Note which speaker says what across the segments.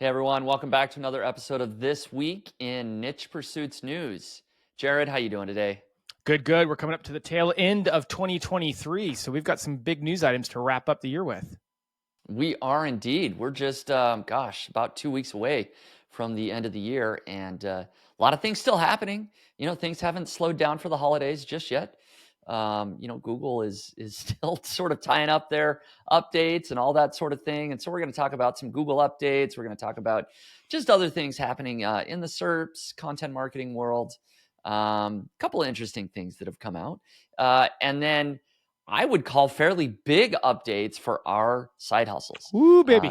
Speaker 1: Hey everyone, welcome back to another episode of This Week in Niche Pursuits News. Jared, how you doing today?
Speaker 2: Good. We're coming up to the tail end of 2023, so we've got some big news items to wrap up the year with.
Speaker 1: We are indeed. We're just, about 2 weeks away from the end of the year, and a lot of things still happening. Things haven't slowed down for the holidays just yet. Google is still sort of tying up their updates and all that sort of thing. And so we're going to talk about some Google updates. We're going to talk about just other things happening in the SERPs, content marketing world. Couple of interesting things that have come out. And then I would call fairly big updates for our side hustles.
Speaker 2: Ooh, baby.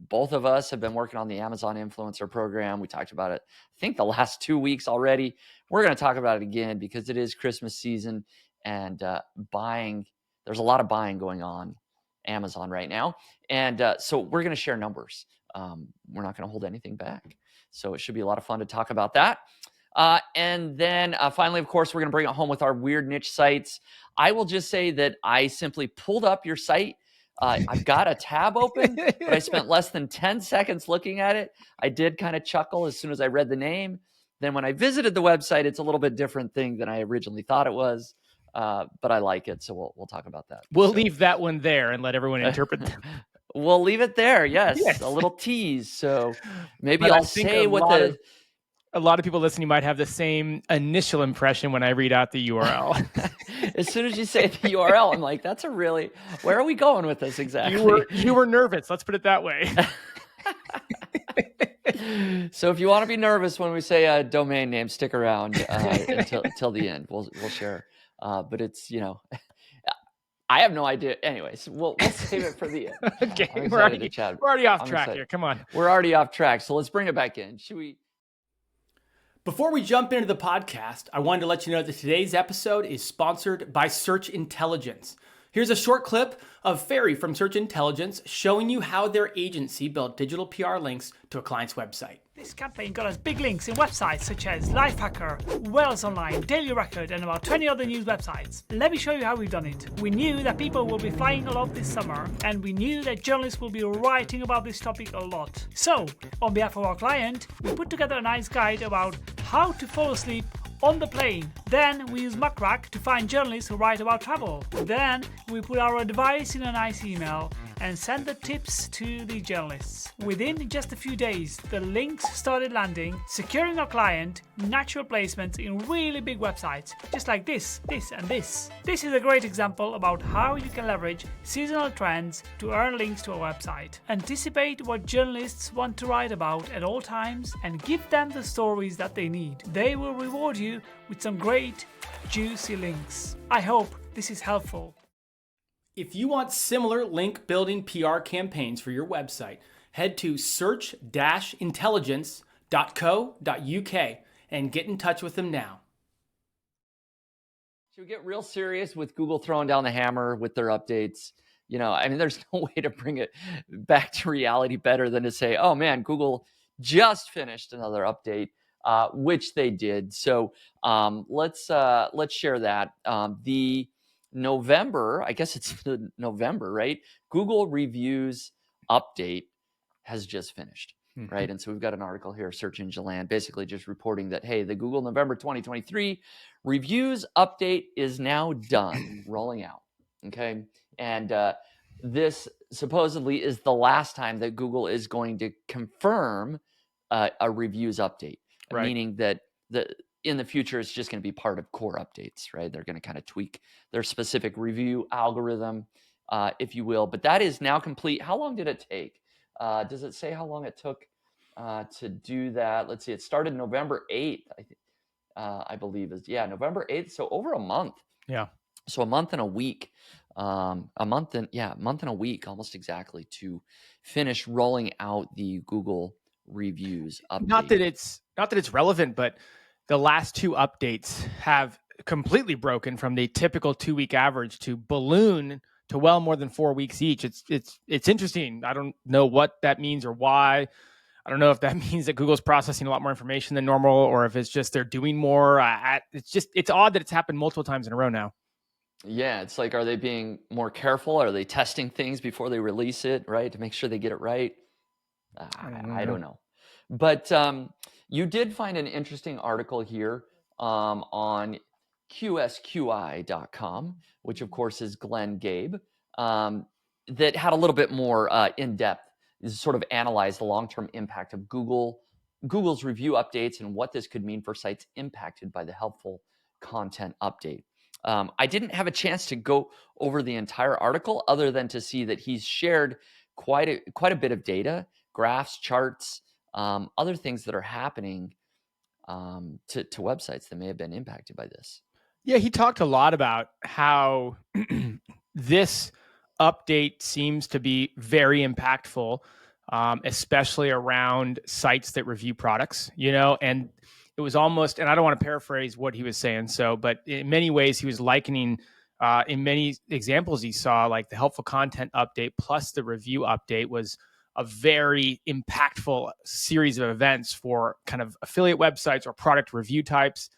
Speaker 1: Both of us have been working on the Amazon Influencer Program. We talked about it, I think, the last 2 weeks already. We're going to talk about it again because it is Christmas season and there's a lot of buying going on Amazon right now. And so we're going to share numbers. We're not going to hold anything back. So it should be a lot of fun to talk about that. And then finally, of course, we're going to bring it home with our weird niche sites. I will just say that I simply pulled up your site. I've got a tab open, but I spent less than 10 seconds looking at it. I did kind of chuckle as soon as I read the name. Then when I visited the website, it's a little bit different thing than I originally thought it was. But I like it, so we'll talk about that.
Speaker 2: We'll leave that one there and let everyone interpret.
Speaker 1: We'll leave it there. Yes, a little tease. So maybe I'll say what
Speaker 2: a lot of people listening might have the same initial impression when I read out the URL.
Speaker 1: As soon as you say the URL, I'm like, where are we going with this exactly?
Speaker 2: You were nervous. Let's put it that way.
Speaker 1: So if you want to be nervous when we say a domain name, stick around until the end. We'll share. But it's, I have no idea. Anyways, we'll save it for the end.
Speaker 2: Okay, we're already off track here. Come on.
Speaker 1: We're already off track. So let's bring it back in. Should we?
Speaker 3: Before we jump into the podcast, I wanted to let you know that today's episode is sponsored by Search Intelligence. Here's a short clip of Ferry from Search Intelligence showing you how their agency built digital PR links to a client's website.
Speaker 4: This campaign got us big links in websites such as Lifehacker, Wales Online, Daily Record, and about 20 other news websites. Let me show you how we've done it. We knew that people will be flying a lot this summer, and we knew that journalists will be writing about this topic a lot. So, on behalf of our client, we put together a nice guide about how to fall asleep on the plane. Then we use Muckrack to find journalists who write about travel. Then we put our advice in a nice email and send the tips to the journalists. Within just a few days, the links started landing, securing our client natural placements in really big websites, just like this, and this. This is a great example about how you can leverage seasonal trends to earn links to a website. Anticipate what journalists want to write about at all times and give them the stories that they need. They will reward you with some great, juicy links. I hope this is helpful.
Speaker 3: If you want similar link building PR campaigns for your website, head to search-intelligence.co.uk and get in touch with them now.
Speaker 1: Should we get real serious with Google throwing down the hammer with their updates? There's no way to bring it back to reality better than to say, oh man, Google just finished another update, which they did. So let's share that. The November, I guess it's the November, right? Google Reviews update has just finished, right? And so we've got an article here, Search Engine Land, basically just reporting that, hey, the Google November 2023 Reviews update is now done, rolling out, okay? And this supposedly is the last time that Google is going to confirm a Reviews update, right? Meaning that in the future, it's just going to be part of core updates, right? They're going to kind of tweak their specific review algorithm, if you will. But that is now complete. How long did it take? Does it say how long it took to do that? Let's see. It started November 8th, I believe. November 8th. So over a month.
Speaker 2: Yeah.
Speaker 1: So a month and a week. A month and a week, almost exactly, to finish rolling out the Google Reviews update.
Speaker 2: Not that it's relevant, but the last two updates have completely broken from the typical 2-week average to balloon to well more than 4 weeks each. It's interesting. I don't know what that means or why. I don't know if that means that Google's processing a lot more information than normal, or if it's just they're doing more. It's odd that it's happened multiple times in a row now.
Speaker 1: Yeah, it's like, are they being more careful? Are they testing things before they release it, right, to make sure they get it right? I don't know. But you did find an interesting article here on qsqi.com, which of course is Glenn Gabe, that had a little bit more in-depth, sort of analyzed the long-term impact of Google's review updates and what this could mean for sites impacted by the helpful content update. I didn't have a chance to go over the entire article other than to see that he's shared quite a bit of data, graphs, charts, other things that are happening to websites that may have been impacted by this.
Speaker 2: Yeah, he talked a lot about how this update seems to be very impactful, especially around sites that review products, and it was almost, and I don't want to paraphrase what he was saying, but in many ways he was likening, in many examples he saw, like the helpful content update plus the review update was a very impactful series of events for kind of affiliate websites or product review types.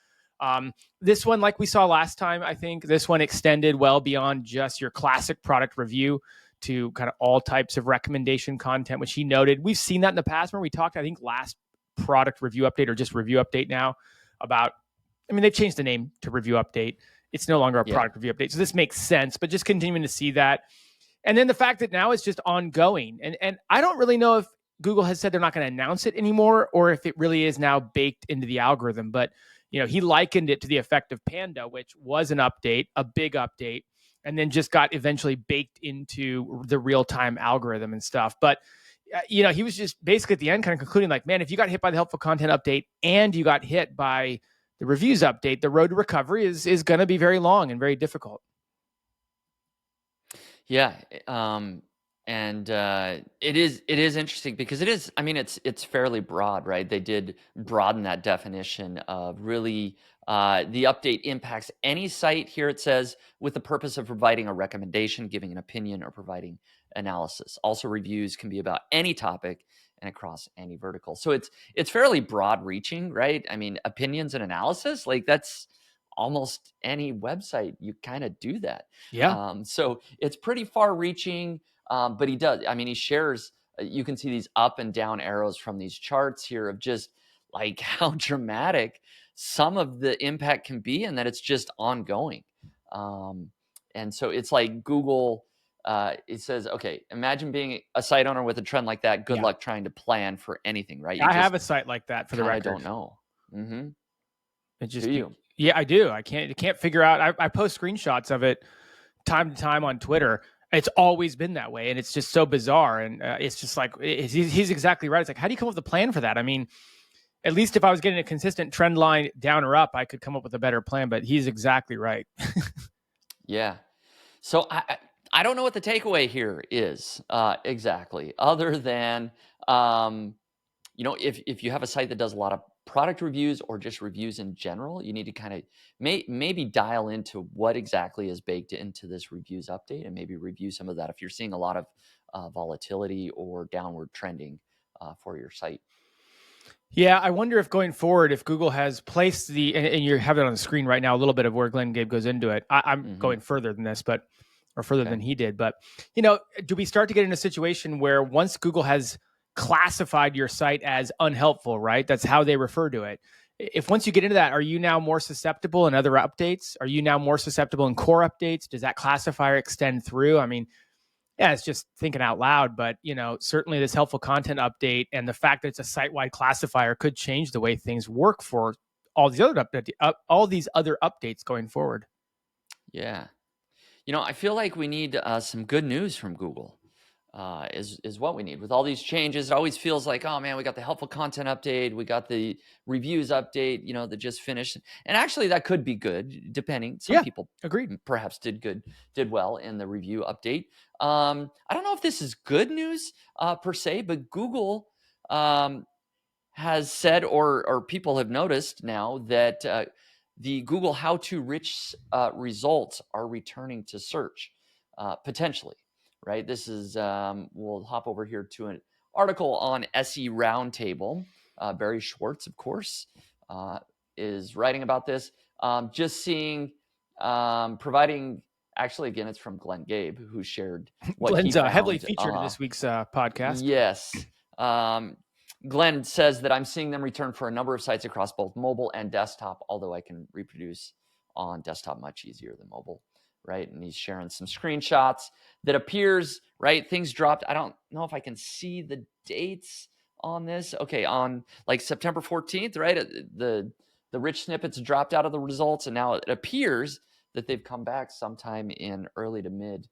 Speaker 2: This one, like we saw last time, I think this one extended well beyond just your classic product review to kind of all types of recommendation content, which he noted. We've seen that in the past where we talked, I think, last product review update or just review update now about, they've changed the name to review update. It's no longer a product review update. So this makes sense, but just continuing to see that. And then the fact that now it's just ongoing. And I don't really know if Google has said they're not going to announce it anymore or if it really is now baked into the algorithm. But he likened it to the effect of Panda, which was an update, a big update, and then just got eventually baked into the real-time algorithm and stuff. But, he was just basically at the end kind of concluding like, man, if you got hit by the helpful content update and you got hit by the reviews update, the road to recovery is going to be very long and very difficult.
Speaker 1: Yeah. And it is interesting because it is, it's fairly broad, right? They did broaden that definition of really the update impacts any site here, it says, with the purpose of providing a recommendation, giving an opinion, or providing analysis. Also, reviews can be about any topic and across any vertical. So it's fairly broad reaching, right? Opinions and analysis, like that's almost any website, you kind of do that.
Speaker 2: Yeah.
Speaker 1: So it's pretty far reaching. But he does. He shares, you can see these up and down arrows from these charts here of just like how dramatic some of the impact can be and that it's just ongoing. And so it's like Google, it says, okay, imagine being a site owner with a trend like that. Good luck trying to plan for anything, right?
Speaker 2: I have a site like that for the record.
Speaker 1: I don't know. Mm-hmm.
Speaker 2: It just,
Speaker 1: do you?
Speaker 2: Yeah, I do. I can't figure out. I post screenshots of it time to time on Twitter. It's always been that way, and it's just so bizarre. And it's just like he's exactly right. It's like, how do you come up with a plan for that? At least if I was getting a consistent trend line down or up, I could come up with a better plan. But he's exactly right.
Speaker 1: Yeah. So I don't know what the takeaway here is exactly, other than if you have a site that does a lot of product reviews or just reviews in general, you need to kind of maybe dial into what exactly is baked into this reviews update and maybe review some of that if you're seeing a lot of volatility or downward trending for your site.
Speaker 2: Yeah, I wonder if going forward, if Google has placed and you have it on the screen right now, a little bit of where Glenn Gabe goes into it. I'm going further than this, or further than he did. But, do we start to get in a situation where once Google has classified your site as unhelpful, right? That's how they refer to it. If once you get into that, are you now more susceptible in other updates? Are you now more susceptible in core updates? Does that classifier extend through? Yeah, it's just thinking out loud, but certainly this helpful content update and the fact that it's a site-wide classifier could change the way things work for all these other updates going forward.
Speaker 1: Yeah. I feel like we need some good news from Google. Is what we need with all these changes. It always feels like, oh man, we got the helpful content update, we got the reviews update, that just finished, and actually that could be good depending. Some people
Speaker 2: agreed,
Speaker 1: perhaps did well in the review update. I don't know if this is good news per se, but Google has said, or people have noticed now that the Google how-to rich results are returning to search potentially. Right. This is we'll hop over here to an article on SE Roundtable. Barry Schwartz, of course, is writing about this. Just seeing, providing. Actually, again, it's from Glenn Gabe, who shared what
Speaker 2: Glenn's
Speaker 1: he found.
Speaker 2: heavily featured in this week's podcast.
Speaker 1: Yes. Glenn says that I'm seeing them return for a number of sites across both mobile and desktop, although I can reproduce on desktop much easier than mobile, right? And he's sharing some screenshots that appears, right? Things dropped. I don't know if I can see the dates on this. Okay, on like September 14th, right? The rich snippets dropped out of the results, and now it appears that they've come back sometime in early to mid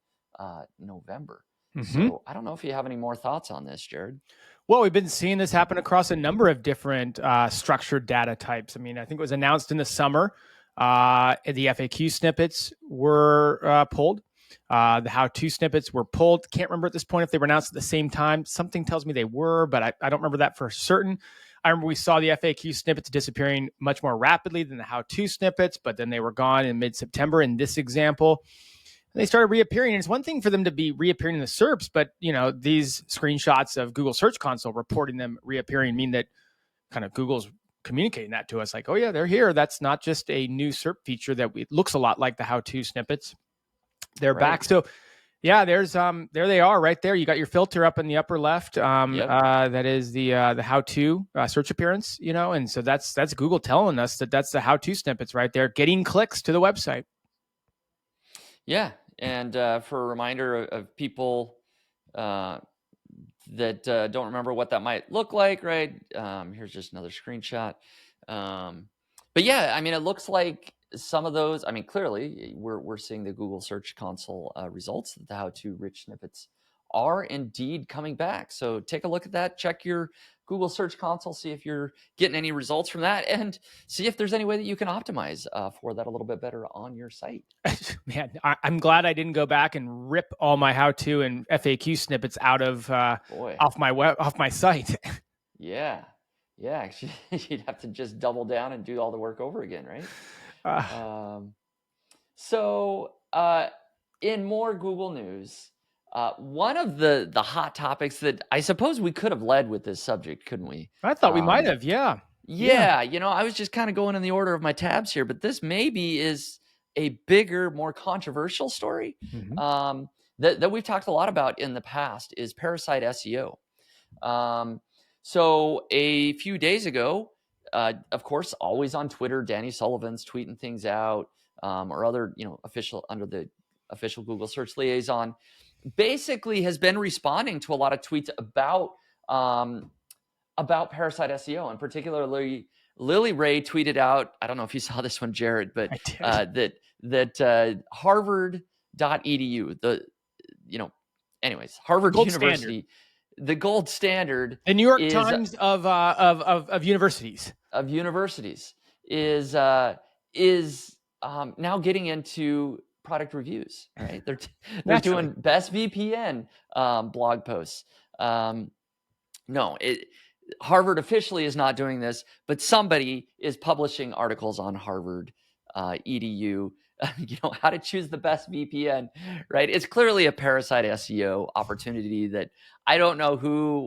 Speaker 1: November. So I don't know if you have any more thoughts on this, Jared.
Speaker 2: Well, we've been seeing this happen across a number of different structured data types. I mean, I think it was announced in the summer. The FAQ snippets were pulled. The how-to snippets were pulled. Can't remember at this point if they were announced at the same time. Something tells me they were, but I don't remember that for certain. I remember we saw the FAQ snippets disappearing much more rapidly than the how-to snippets, but then they were gone in mid-September in this example. They started reappearing. And it's one thing for them to be reappearing in the SERPs, but these screenshots of Google Search Console reporting them reappearing mean that kind of Google's communicating that to us, like, oh yeah, they're here. That's not just a new SERP feature that it looks a lot like the how-to snippets. They're back. So yeah, there they are right there. You got your filter up in the upper left. That is the how-to search appearance, and so that's Google telling us that that's the how-to snippets right there, getting clicks to the website.
Speaker 1: Yeah. And for a reminder of people that don't remember what that might look like, right? Here's just another screenshot. But yeah, I mean, it looks like some of those, I mean, clearly we're seeing the Google Search Console results that the how-to rich snippets are indeed coming back. So take a look at that, check your Google Search Console, see if you're getting any results from that, and see if there's any way that you can optimize for that a little bit better on your site.
Speaker 2: Man, I'm glad I didn't go back and rip all my how-to and FAQ snippets out of off my site.
Speaker 1: Yeah. You'd have to just double down and do all the work over again, right? So in more Google news, one of the hot topics that I suppose we could have led with this subject, couldn't we?
Speaker 2: I thought we might have, yeah.
Speaker 1: Yeah, I was just kind of going in the order of my tabs here, but this maybe is a bigger, more controversial story that we've talked a lot about in the past is Parasite SEO. So a few days ago, of course, always on Twitter, Danny Sullivan's tweeting things out, or other, official under the official Google Search Liaison, basically has been responding to a lot of tweets about Parasite SEO, and particularly Lily Ray tweeted out, I don't know if you saw this one, Jared, but that Harvard.edu, Harvard
Speaker 2: gold
Speaker 1: University,
Speaker 2: standard.
Speaker 1: The gold standard,
Speaker 2: the New York Times of universities, is now getting into product reviews. Right, they're doing best VPN blog posts. Harvard officially is not doing this, but somebody is publishing articles on Harvard edu. How to choose the best VPN, right? It's clearly a Parasite SEO opportunity that I don't know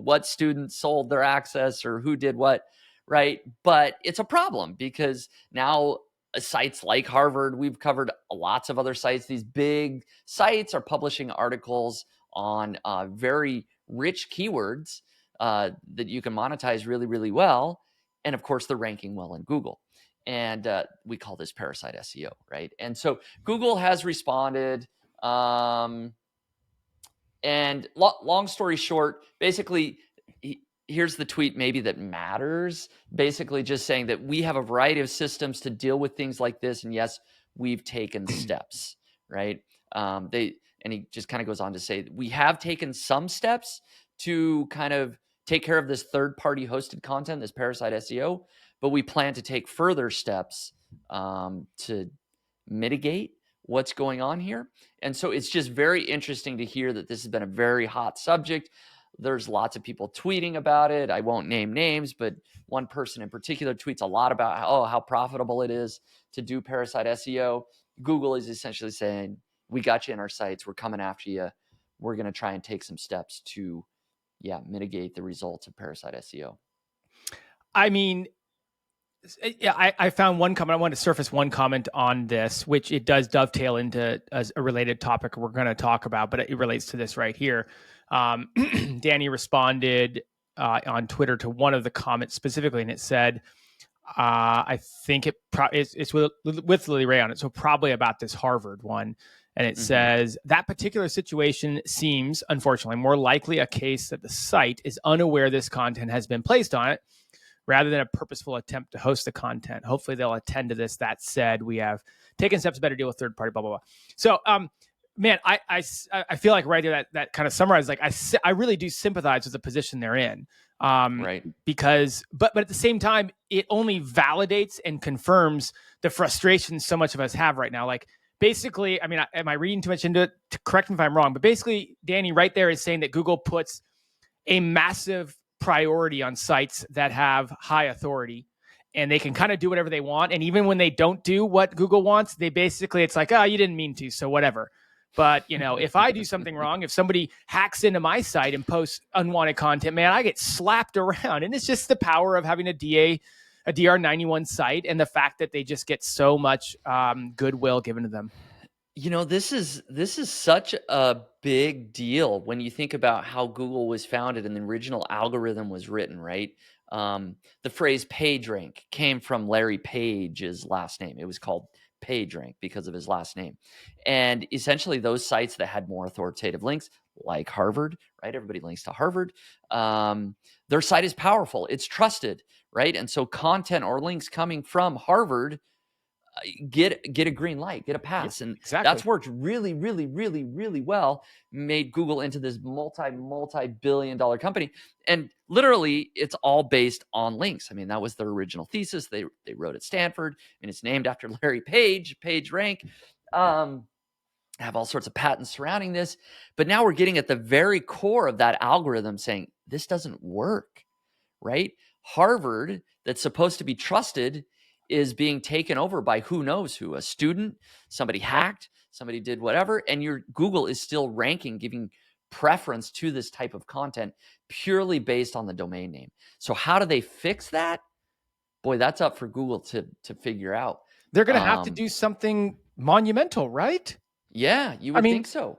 Speaker 2: what students sold their access or who did what, right? But it's a problem because now sites like Harvard, we've covered lots of other sites. These big sites are publishing articles on very rich keywords that you can monetize really, really well. And of course, they're ranking well in Google. And we call this Parasite SEO, right? And so Google has responded. And long story short, basically, here's the tweet maybe that matters. Basically just saying that we have a variety of systems to deal with things like this. And yes, we've taken steps, right? And he just kind of goes on to say, we have taken some steps to kind of take care of this third-party hosted content, this Parasite SEO, but we plan to take further steps to mitigate what's going on here. And so it's just very interesting to hear that this has been a very hot subject. There's lots of people tweeting about it. I won't name names, but one person in particular tweets a lot about how profitable it is to do Parasite SEO. Google is essentially saying, we got you in our sites. We're coming after you. We're going to try and take some steps to mitigate the results of Parasite SEO. I mean, I found one comment. I wanted to surface one comment on this, which it does dovetail into a related topic we're going to talk about, but it relates to this right here. Danny responded on Twitter to one of the comments specifically, and it said, I think it's with Lily Ray on it, so probably about this Harvard one. And it says, that particular situation seems, unfortunately, more likely a case that the site is unaware this content has been placed on it, rather than a purposeful attempt to host the content. Hopefully they'll attend to this. That said, we have taken steps to better deal with third party, blah, blah, blah. So, man, I feel like right there that kind of summarizes, like I really do sympathize with the position they're in.
Speaker 1: Right.
Speaker 2: Because, but at the same time, it only validates and confirms the frustration so much of us have right now. Like, basically, I mean, am I reading too much into it? Correct me if I'm wrong, but basically, Danny right there is saying that Google puts a massive priority on sites that have high authority, and they can kind of do whatever they want. And even when they don't do what Google wants, they basically, it's like, oh, you didn't mean to, so whatever. But, you know, if I do something wrong, if somebody hacks into my site and posts unwanted content, man, I get slapped around. And it's just the power of having a DR91 site and the fact that they just get so much goodwill given to them.
Speaker 1: You know, this is such a big deal when you think about how Google was founded and the original algorithm was written, right? The phrase PageRank came from Larry Page's last name. It was called PageRank because of his last name. And essentially those sites that had more authoritative links, like Harvard, right? Everybody links to Harvard. Their site is powerful. It's trusted, right? And so content or links coming from Harvard get a green light, get a pass. And
Speaker 2: exactly.
Speaker 1: That's worked really, really, really, really well, made Google into this multi-billion-dollar company. And literally it's all based on links. I mean, that was their original thesis. They wrote at Stanford, and it's named after Larry Page, PageRank. Have all sorts of patents surrounding this. But now we're getting at the very core of that algorithm saying, this doesn't work, right? Harvard, that's supposed to be trusted, is being taken over by who knows who, a student, somebody hacked, somebody did whatever, and your Google is still ranking, giving preference to this type of content purely based on the domain name. So how do they fix that? Boy, that's up for Google to figure out.
Speaker 2: They're going to have to do something monumental, right?
Speaker 1: Yeah, you would think so.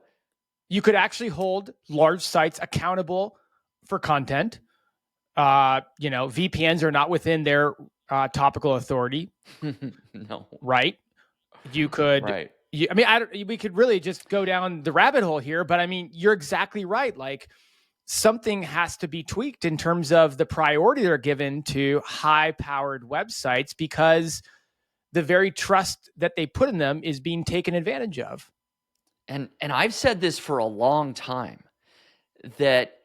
Speaker 2: You could actually hold large sites accountable for content. VPNs are not within their topical authority.
Speaker 1: No.
Speaker 2: Right. You could,
Speaker 1: right.
Speaker 2: We could really just go down the rabbit hole here, but I mean, you're exactly right. Like, something has to be tweaked in terms of the priority they're given to high powered websites, because the very trust that they put in them is being taken advantage of.
Speaker 1: And I've said this for a long time, that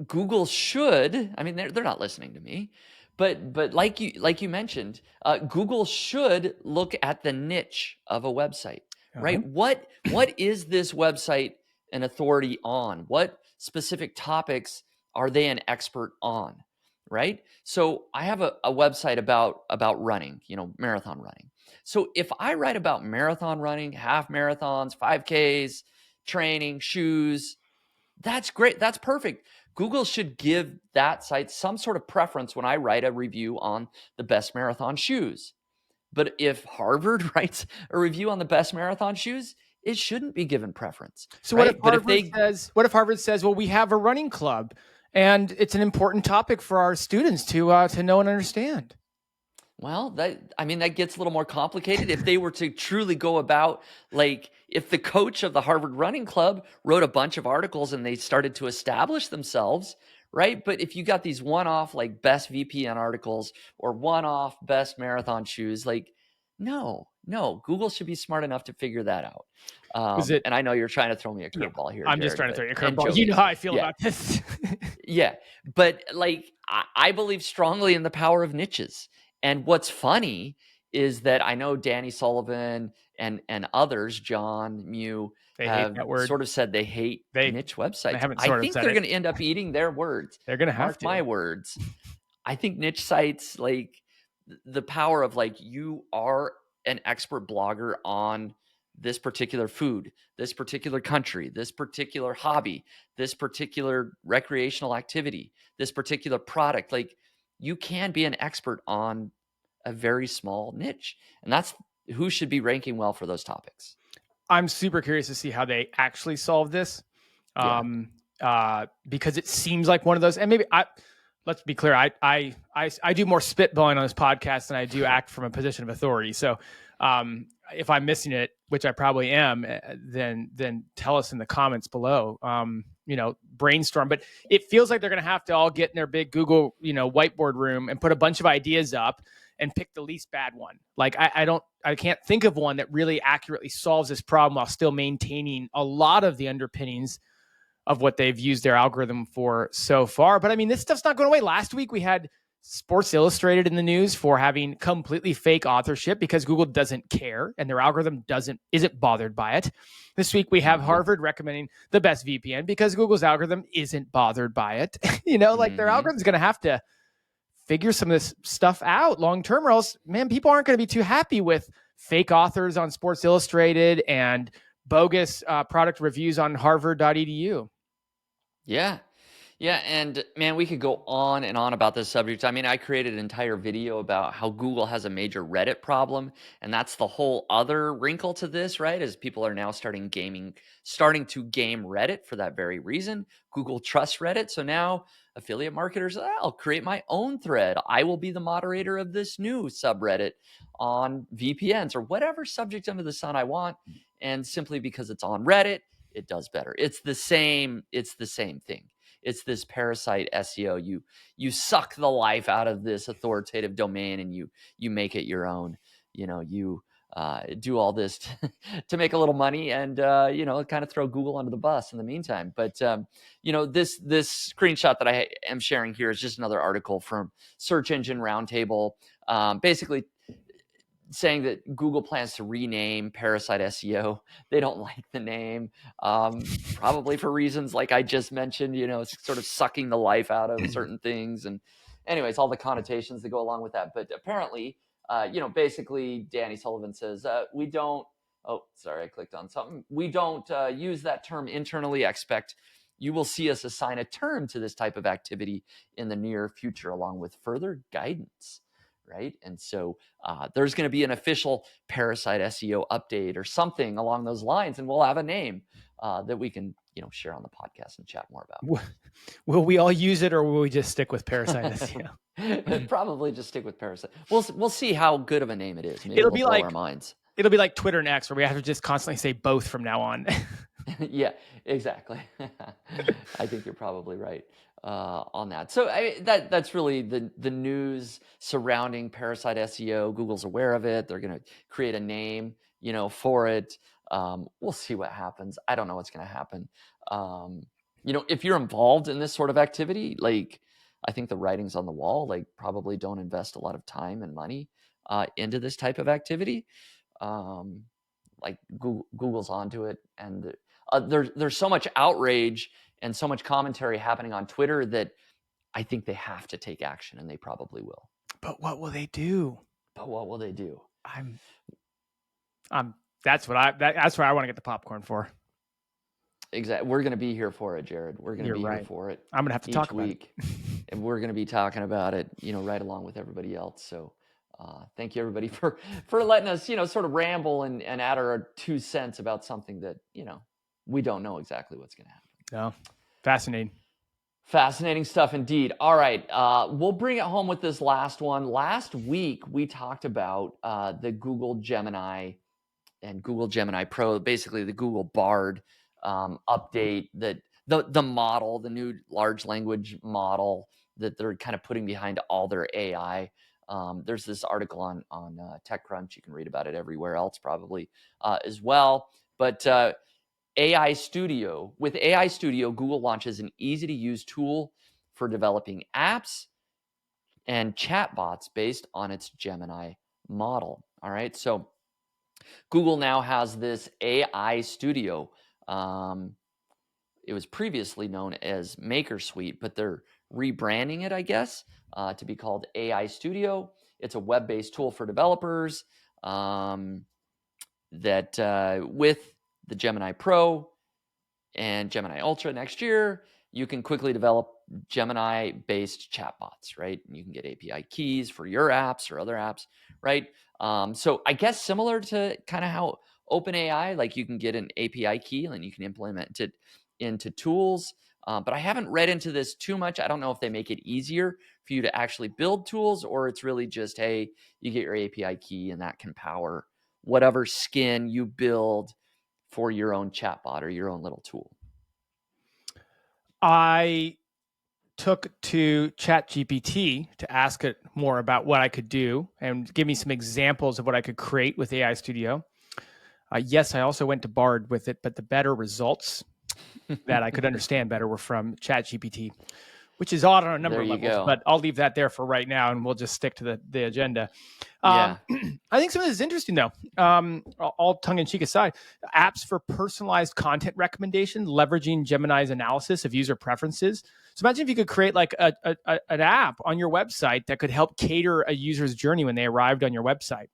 Speaker 1: Google should, I mean, they're not listening to me, but like you mentioned, Google should look at the niche of a website, right? What is this website an authority on? What specific topics are they an expert on, right? So I have a website about running, marathon running. So if I write about marathon running, half marathons, 5Ks, training, shoes, that's great. That's perfect. Google should give that site some sort of preference when I write a review on the best marathon shoes. But if Harvard writes a review on the best marathon shoes, it shouldn't be given preference.
Speaker 2: So
Speaker 1: right?
Speaker 2: what if Harvard says, well, we have a running club and it's an important topic for our students to know and understand?
Speaker 1: Well, that gets a little more complicated. If they were to truly go about, like, if the coach of the Harvard Running Club wrote a bunch of articles and they started to establish themselves, right? But if you got these one-off, like, best VPN articles or one-off best marathon shoes, like, no, Google should be smart enough to figure that out. And I know you're trying to throw me a curveball here.
Speaker 2: I'm
Speaker 1: Jared,
Speaker 2: just trying to throw you a curveball. You know how I feel about this.
Speaker 1: Yeah. But, like, I believe strongly in the power of niches. And what's funny is that I know Danny Sullivan and others, John Mew, have sort of said they hate niche websites. I think they're going to end up eating their words.
Speaker 2: They're going to have to.
Speaker 1: Mark my words. I think niche sites, like, the power of, like, you are an expert blogger on this particular food, this particular country, this particular hobby, this particular recreational activity, this particular product. Like, you can be an expert on a very small niche, and that's who should be ranking well for those topics.
Speaker 2: I'm super curious to see how they actually solve this. because it seems like one of those. And maybe let's be clear, I do more spitballing on this podcast than I do act from a position of authority. So if I'm missing it, which I probably am, then tell us in the comments below. Brainstorm. But it feels like they're going to have to all get in their big Google, whiteboard room and put a bunch of ideas up and pick the least bad one. Like I can't think of one that really accurately solves this problem while still maintaining a lot of the underpinnings of what they've used their algorithm for so far. But I mean, this stuff's not going away. Last week we had Sports Illustrated in the news for having completely fake authorship because Google doesn't care and their algorithm isn't bothered by it. This week we have Harvard recommending the best VPN because Google's algorithm isn't bothered by it. Their algorithm's going to have to figure some of this stuff out long term, or else, man, people aren't going to be too happy with fake authors on Sports Illustrated and bogus product reviews on harvard.edu.
Speaker 1: Yeah. Yeah. And man, we could go on and on about this subject. I mean, I created an entire video about how Google has a major Reddit problem. And that's the whole other wrinkle to this, right? As people are now starting to game Reddit for that very reason. Google trusts Reddit. So now affiliate marketers, I'll create my own thread. I will be the moderator of this new subreddit on VPNs or whatever subject under the sun I want. And simply because it's on Reddit, it does better. It's the same thing. It's this parasite SEO. You suck the life out of this authoritative domain and you make it your own. You do all this to make a little money and kind of throw Google under the bus in the meantime. But this screenshot that I am sharing here is just another article from Search Engine Roundtable, basically saying that Google plans to rename Parasite SEO. They don't like the name, probably for reasons like I just mentioned, sort of sucking the life out of certain things. And anyways, all the connotations that go along with that. But apparently, basically Danny Sullivan says, we don't, oh, sorry, I clicked on something. We don't use that term internally. I expect you will see us assign a term to this type of activity in the near future, along with further guidance. Right. And so there's going to be an official Parasite SEO update or something along those lines. And we'll have a name that we can, share on the podcast and chat more about.
Speaker 2: Will we all use it or will we just stick with Parasite SEO?
Speaker 1: Probably just stick with Parasite. We'll see how good of a name it is. Maybe
Speaker 2: it'll be
Speaker 1: blow
Speaker 2: like
Speaker 1: our minds.
Speaker 2: It'll be like Twitter and X where we have to just constantly say both from now on.
Speaker 1: Yeah, exactly. I think you're probably right on that. So that's really the news surrounding Parasite SEO. Google's aware of it. They're going to create a name, for it. We'll see what happens. I don't know what's going to happen. If you're involved in this sort of activity, like I think the writing's on the wall. Like probably don't invest a lot of time and money into this type of activity. Like Google's onto it, and there's so much outrage and so much commentary happening on Twitter that I think they have to take action, and they probably will.
Speaker 2: But what will they do? That's where I want to get the popcorn for.
Speaker 1: Exactly. We're going to be here for it, Jared. We're going to be here for it.
Speaker 2: I'm going to have to talk about
Speaker 1: it. And we're going to be talking about it, right along with everybody else. So thank you, everybody, for letting us, sort of ramble and add our 2 cents about something that, we don't know exactly what's going to happen.
Speaker 2: No. Fascinating.
Speaker 1: Fascinating stuff indeed. All right. We'll bring it home with this last one. Last week, we talked about the Google Gemini and Google Gemini Pro, basically the Google Bard update, that the model, the new large language model that they're kind of putting behind all their AI. There's this article on TechCrunch. You can read about it everywhere else probably as well. But AI Studio. With AI Studio, Google launches an easy-to-use tool for developing apps and chatbots based on its Gemini model. All right, so Google now has this AI Studio. It was previously known as Maker Suite, but they're rebranding it, I guess, to be called AI Studio. It's a web-based tool for developers that with the Gemini Pro and Gemini Ultra next year, you can quickly develop Gemini-based chatbots, right? You can get API keys for your apps or other apps, right? So I guess similar to kind of how OpenAI, like you can get an API key and you can implement it into tools. But I haven't read into this too much. I don't know if they make it easier for you to actually build tools, or it's really just, hey, you get your API key and that can power whatever skin you build for your own chatbot or your own little tool.
Speaker 2: I took to ChatGPT to ask it more about what I could do and give me some examples of what I could create with AI Studio. Yes, I also went to Bard with it, but the better results that I could understand better were from ChatGPT, which is odd on a number
Speaker 1: There
Speaker 2: of
Speaker 1: you
Speaker 2: levels,
Speaker 1: go.
Speaker 2: but I'll leave that there for right now, and we'll just stick to the agenda.
Speaker 1: Yeah.
Speaker 2: I think some of this is interesting, though. All tongue-in-cheek aside, apps for personalized content recommendation, leveraging Gemini's analysis of user preferences. So imagine if you could create like an app on your website that could help cater a user's journey when they arrived on your website.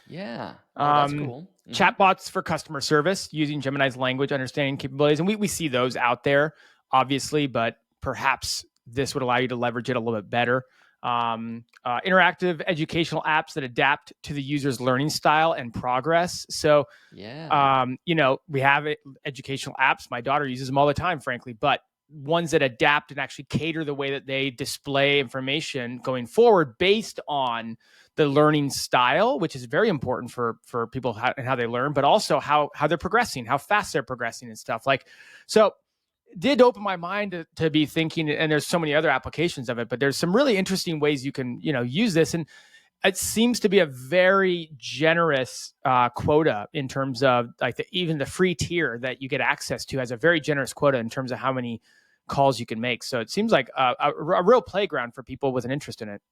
Speaker 1: Yeah. Oh, that's cool.
Speaker 2: Chatbots for customer service using Gemini's language understanding capabilities. And we see those out there, obviously, but perhaps this would allow you to leverage it a little bit better. Interactive educational apps that adapt to the user's learning style and progress. So,
Speaker 1: Yeah.
Speaker 2: we have educational apps. My daughter uses them all the time, frankly, but ones that adapt and actually cater the way that they display information going forward based on the learning style, which is very important for people and how they learn, but also how they're progressing, how fast they're progressing and stuff. Like, so did open my mind to be thinking, and there's so many other applications of it, but there's some really interesting ways you can, use this. And it seems to be a very generous quota in terms of like even the free tier that you get access to has a very generous quota in terms of how many calls you can make. So it seems like a real playground for people with an interest in it.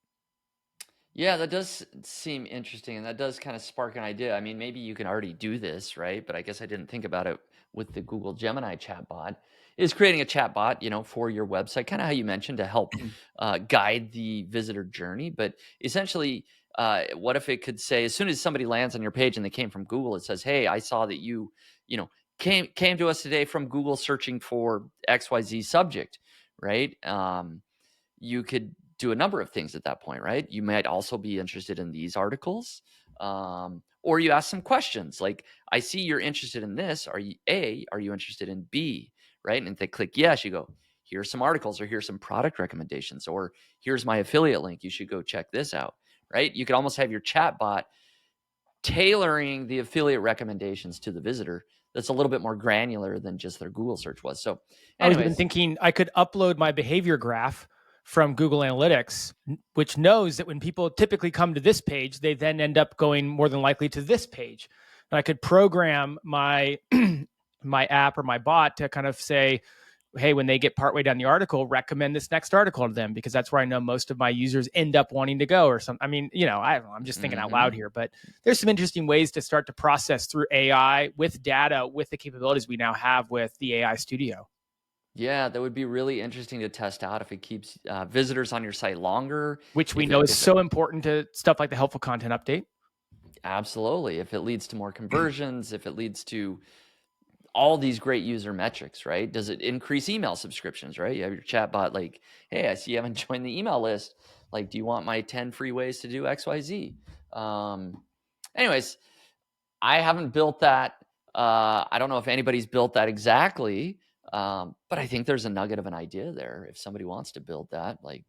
Speaker 1: Yeah, that does seem interesting, and that does kind of spark an idea. I mean, maybe you can already do this, right? But I guess I didn't think about it with the Google Gemini chatbot. Is creating a chatbot, for your website, kind of how you mentioned, to help guide the visitor journey. But essentially, what if it could say, as soon as somebody lands on your page and they came from Google, it says, "Hey, I saw that you came to us today from Google searching for XYZ subject," right? You could do a number of things at that point, right? You might also be interested in these articles, or you ask some questions like, "I see you're interested in this. Are you interested in B?" Right? And if they click yes, you go, "Here's some articles," or "Here's some product recommendations," or "Here's my affiliate link. You should go check this out." Right? You could almost have your chat bot tailoring the affiliate recommendations to the visitor. That's a little bit more granular than just their Google search was. So,
Speaker 2: I was even
Speaker 1: anyways,
Speaker 2: thinking I could upload my behavior graph from Google Analytics, which knows that when people typically come to this page, they then end up going more than likely to this page. And I could program my my app or my bot to kind of say, hey, when they get partway down the article, recommend this next article to them, because that's where I know most of my users end up wanting to go or something. I mean, I don't know, I'm just thinking out loud here, but there's some interesting ways to start to process through AI with data, with the capabilities we now have with the AI Studio.
Speaker 1: Yeah, that would be really interesting to test out if it keeps visitors on your site longer.
Speaker 2: Which we know is so important to stuff like the helpful content update.
Speaker 1: Absolutely. If it leads to more conversions, if it leads to all these great user metrics, right? Does it increase email subscriptions, right? You have your chatbot like, "Hey, I see you haven't joined the email list. Like, do you want my 10 free ways to do XYZ?" Anyways, I haven't built that. I don't know if anybody's built that exactly, but I think there's a nugget of an idea there. If somebody wants to build that, like,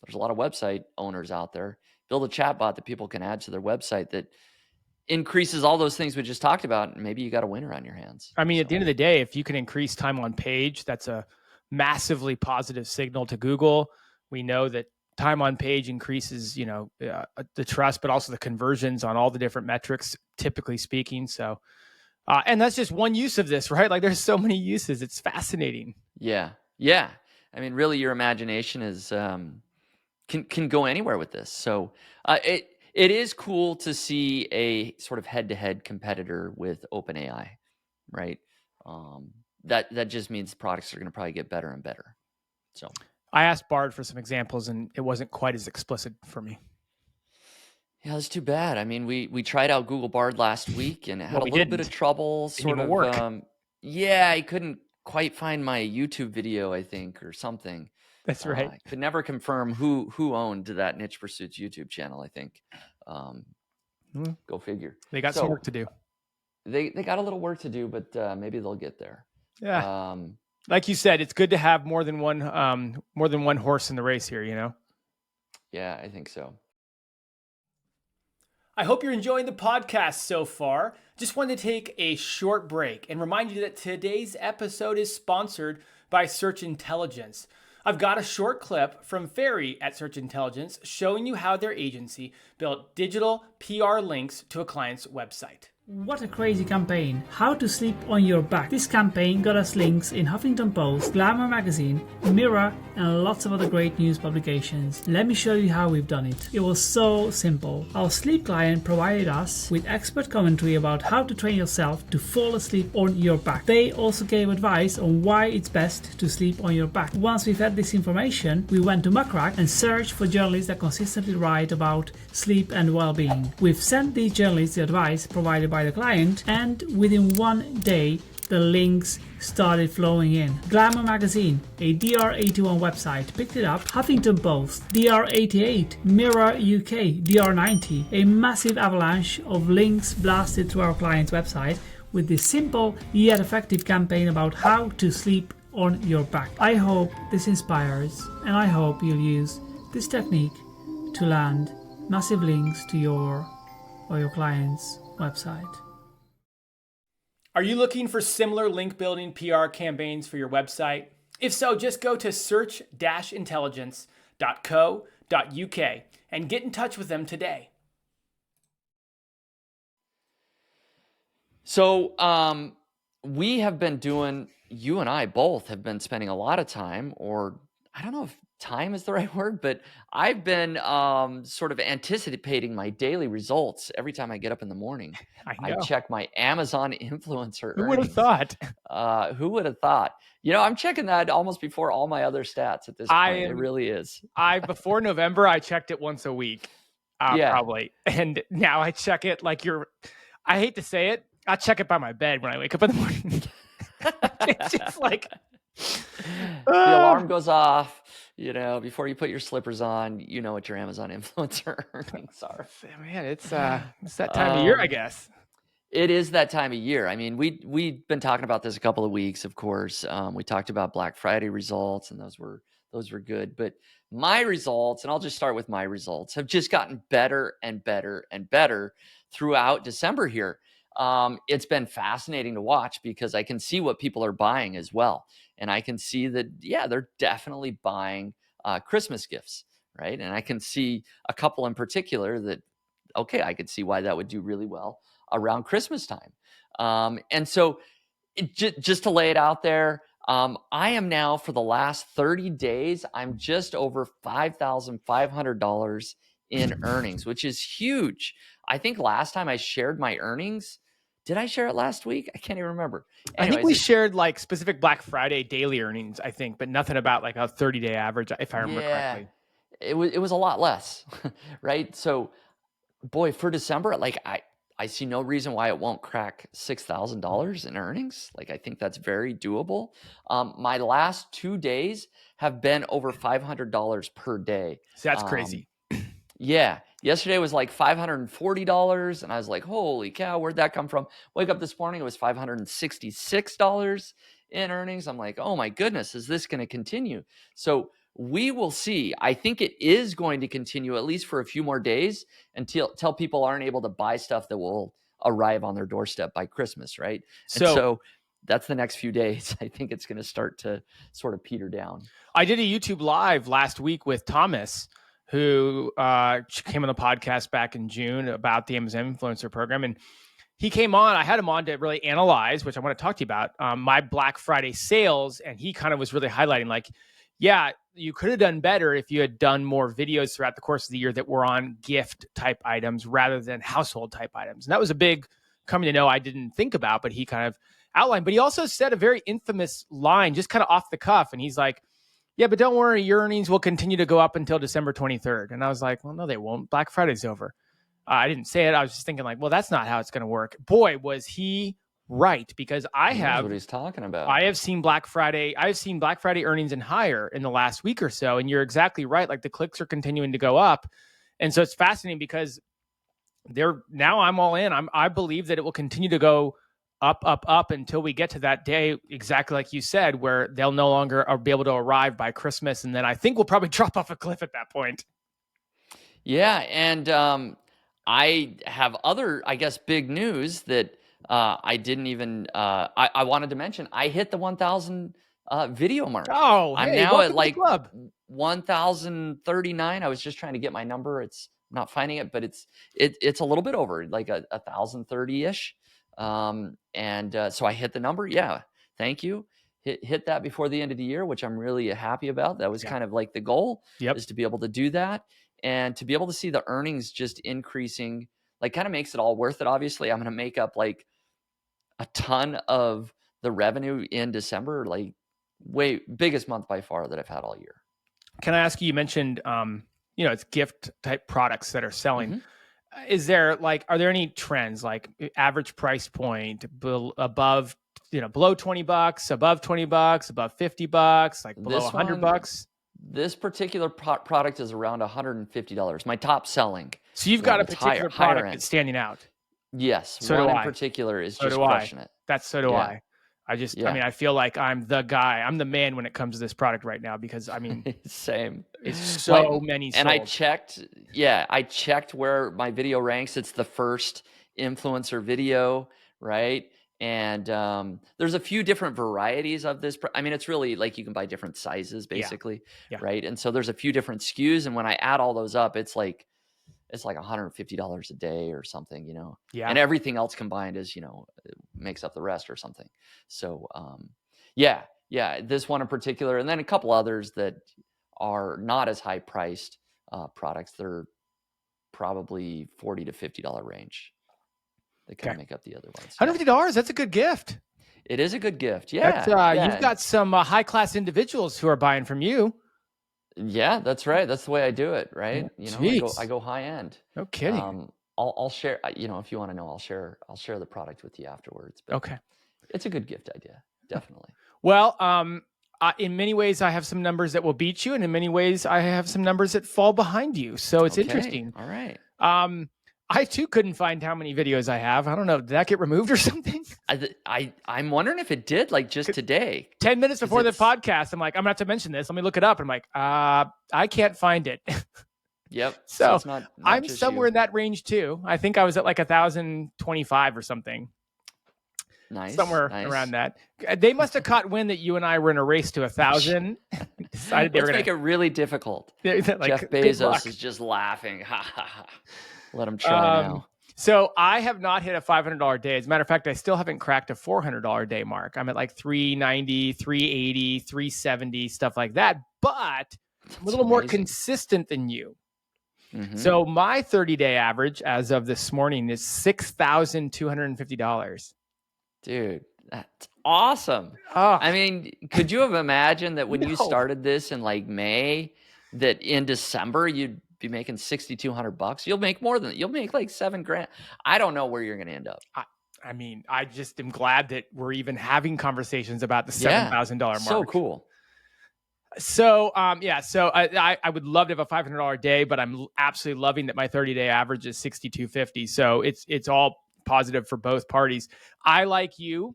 Speaker 1: there's a lot of website owners out there. Build a chatbot that people can add to their website that increases all those things we just talked about, and maybe you got a winner on your hands.
Speaker 2: I mean, at the end of the day, if you can increase time on page, that's a massively positive signal to Google. We know that time on page increases, the trust, but also the conversions on all the different metrics, typically speaking. So, and that's just one use of this, right? Like, there's so many uses. It's fascinating.
Speaker 1: Yeah. I mean, really, your imagination is can go anywhere with this. So it is cool to see a sort of head-to-head competitor with OpenAI, right? That just means products are going to probably get better and better. So
Speaker 2: I asked Bard for some examples, and it wasn't quite as explicit for me.
Speaker 1: yeah, that's too bad. I mean, we tried out Google Bard last week, and it had a little bit of trouble. Sort of
Speaker 2: work.
Speaker 1: Yeah, I couldn't quite find my YouTube video, I think, or something.
Speaker 2: That's right.
Speaker 1: I could never confirm who owned that Niche Pursuits YouTube channel, I think. Go figure.
Speaker 2: They got some work to do.
Speaker 1: They got a little work to do, but maybe they'll get there.
Speaker 2: Yeah. Like you said, it's good to have more than one horse in the race here, you know?
Speaker 1: Yeah, I think so.
Speaker 3: I hope you're enjoying the podcast so far. Just wanted to take a short break and remind you that today's episode is sponsored by Search Intelligence. I've got a short clip from Ferry at Search Intelligence showing you how their agency built digital PR links to a client's website.
Speaker 4: What a crazy campaign. How to Sleep on Your Back. This campaign got us links in Huffington Post, Glamour magazine, Mirror, and lots of other great news publications. Let me show you how we've done it. It was so simple. Our sleep client provided us with expert commentary about how to train yourself to fall asleep on your back. They also gave advice on why it's best to sleep on your back. Once we've had this information, we went to Muckrack and searched for journalists that consistently write about sleep and well-being. We've sent these journalists the advice provided by the client, and within 1 day the links started flowing in. Glamour magazine, a DR81 website, picked it up. Huffington Post, DR88, Mirror UK, DR90, a massive avalanche of links blasted to our client's website with this simple yet effective campaign about how to sleep on your back. I hope this inspires, and I hope you'll use this technique to land massive links to your or your client's website.
Speaker 3: Are you looking for similar link building PR campaigns for your website? If so, just go to search-intelligence.co.uk and get in touch with them today.
Speaker 1: So we have been doing, you and I both have been spending a lot of time, or I don't know if time is the right word, but I've been sort of anticipating my daily results every time I get up in the morning. I check my Amazon influencer
Speaker 2: Who would have
Speaker 1: earnings.
Speaker 2: thought?
Speaker 1: Who would have thought? You know, I'm checking that almost before all my other stats at this point. It really is.
Speaker 2: Before November, I checked it once a week, probably. And now I check it like I hate to say it, I check it by my bed when I wake up in the morning. It's just like...
Speaker 1: the alarm goes off, you know, before you put your slippers on, you know what your Amazon influencer earnings are.
Speaker 2: Man, it's that time of year, I guess.
Speaker 1: It is that time of year. I mean, we've been talking about this a couple of weeks, of course. We talked about Black Friday results, and those were good. But my results, and I'll just start with my results, have just gotten better and better and better throughout December here. It's been fascinating to watch because I can see what people are buying as well. And I can see that, yeah, they're definitely buying Christmas gifts, right? And I can see a couple in particular that, okay, I could see why that would do really well around Christmas time. And so just to lay it out there, I am now, for the last 30 days, I'm just over $5,500 in earnings, which is huge. I think last time I shared my earnings, did I share it last week? I can't even remember.
Speaker 2: Anyways, I think we shared like specific Black Friday daily earnings, I think, but nothing about like a 30-day average, if I remember correctly.
Speaker 1: It was a lot less, right? So, boy, for December, like I see no reason why it won't crack $6,000 in earnings. Like, I think that's very doable. My last 2 days have been over $500 per day.
Speaker 2: So that's crazy.
Speaker 1: Yeah. Yesterday was like $540, and I was like, holy cow, where'd that come from? Wake up this morning, it was $566 in earnings. I'm like, oh my goodness, is this going to continue? So we will see. I think it is going to continue at least for a few more days until people aren't able to buy stuff that will arrive on their doorstep by Christmas, right? So that's the next few days. I think it's going to start to sort of peter down.
Speaker 2: I did a YouTube live last week with Thomas, who came on the podcast back in June about the Amazon Influencer Program. And he came on, I had him on to really analyze, which I want to talk to you about, my Black Friday sales. And he kind of was really highlighting like, yeah, you could have done better if you had done more videos throughout the course of the year that were on gift type items rather than household type items. And that was a big coming to know I didn't think about, but he kind of outlined. But he also said a very infamous line, just kind of off the cuff. And he's like, yeah, but don't worry, your earnings will continue to go up until December 23rd. And I was like, well, no, they won't. Black Friday's over. I didn't say it. I was just thinking like, well, that's not how it's going to work. Boy, was he right, because
Speaker 1: That's what he's talking about.
Speaker 2: I have seen Black Friday earnings and higher in the last week or so. And you're exactly right. Like the clicks are continuing to go up. And so it's fascinating because now I'm all in. I believe that it will continue to go up until we get to that day, exactly like you said, where they'll no longer be able to arrive by Christmas. And then I think we'll probably drop off a cliff at that point.
Speaker 1: Yeah, and I have other, I guess, big news that I didn't even. I wanted to mention. I hit the 1,000 video mark.
Speaker 2: Oh,
Speaker 1: I'm
Speaker 2: hey,
Speaker 1: now
Speaker 2: welcome
Speaker 1: at
Speaker 2: to the
Speaker 1: like
Speaker 2: club.
Speaker 1: 1,039. I was just trying to get my number. It's not finding it, but it's a little bit over, like 1,030-ish. And so I hit the number. Yeah, thank you. Hit that before the end of the year, which I'm really happy about. That was kind of like the goal, is to be able to do that. And to be able to see the earnings just increasing, like, kind of makes it all worth it. Obviously, I'm going to make up like a ton of the revenue in December, like biggest month by far that I've had all year.
Speaker 2: Can I ask you, you mentioned, it's gift type products that are selling.
Speaker 1: Mm-hmm.
Speaker 2: Is there are there any trends, like average price point above, below $20, above $20, above $50, like below $100?
Speaker 1: This particular product is around $150. My top selling.
Speaker 2: So you've got a particular product that's standing out.
Speaker 1: Yes.
Speaker 2: So
Speaker 1: one in particular is just crushing it.
Speaker 2: So do I. I mean, I feel like I'm the guy. I'm the man when it comes to this product right now, because I mean,
Speaker 1: same.
Speaker 2: It's so many sold.
Speaker 1: And I checked where my video ranks. It's the first influencer video, right? And there's a few different varieties of this. I mean, it's really like you can buy different sizes, basically, right? And so there's a few different SKUs, and when I add all those up, it's like $150 a day or something, and everything else combined is, makes up the rest or something. So, this one in particular, and then a couple others that are not as high priced products. They're probably $40 to $50 range. They kind of make up the other ones.
Speaker 2: $150, that's a good gift.
Speaker 1: It is a good gift. Yeah.
Speaker 2: You've got some high class individuals who are buying from you.
Speaker 1: Yeah, that's right. That's the way I do it, right? I go high end.
Speaker 2: No kidding.
Speaker 1: I'll share, if you want to know, I'll share the product with you afterwards. But
Speaker 2: okay.
Speaker 1: It's a good gift idea. Definitely.
Speaker 2: Well, in many ways I have some numbers that will beat you, and in many ways I have some numbers that fall behind you. So it's interesting.
Speaker 1: All right.
Speaker 2: I too couldn't find how many videos I have. I don't know. Did that get removed or something?
Speaker 1: I'm wondering if it did, like just today.
Speaker 2: 10 minutes before the podcast, I'm like, I'm going to have to mention this. Let me look it up. And I'm like, I can't find it.
Speaker 1: Yep.
Speaker 2: So
Speaker 1: it's not
Speaker 2: I'm somewhere in that range too. I think I was at like 1,025 or something.
Speaker 1: Nice.
Speaker 2: Somewhere around that. They must have caught wind that you and I were in a race to 1,000. Decided they were going to
Speaker 1: make it really difficult. Jeff Bezos is just laughing. Ha ha ha. Let him try now.
Speaker 2: So I have not hit a $500 day. As a matter of fact, I still haven't cracked a $400 day mark. I'm at like 390, 380, 370, stuff like that. But I'm a little more consistent than you. Mm-hmm. So my 30-day average as of this morning is $6,250.
Speaker 1: Dude, that's awesome. I mean, could you have imagined that when you started this in like May, that in December you'd be making $6,200? You'll make more than that. You'll make like $7,000. I don't know where you're going to end up.
Speaker 2: I mean, I just am glad that we're even having conversations about the $7,000 mark.
Speaker 1: So cool.
Speaker 2: So, so I would love to have a $500 day, but I'm absolutely loving that my 30-day average is $6,250. So it's all positive for both parties. I, like you,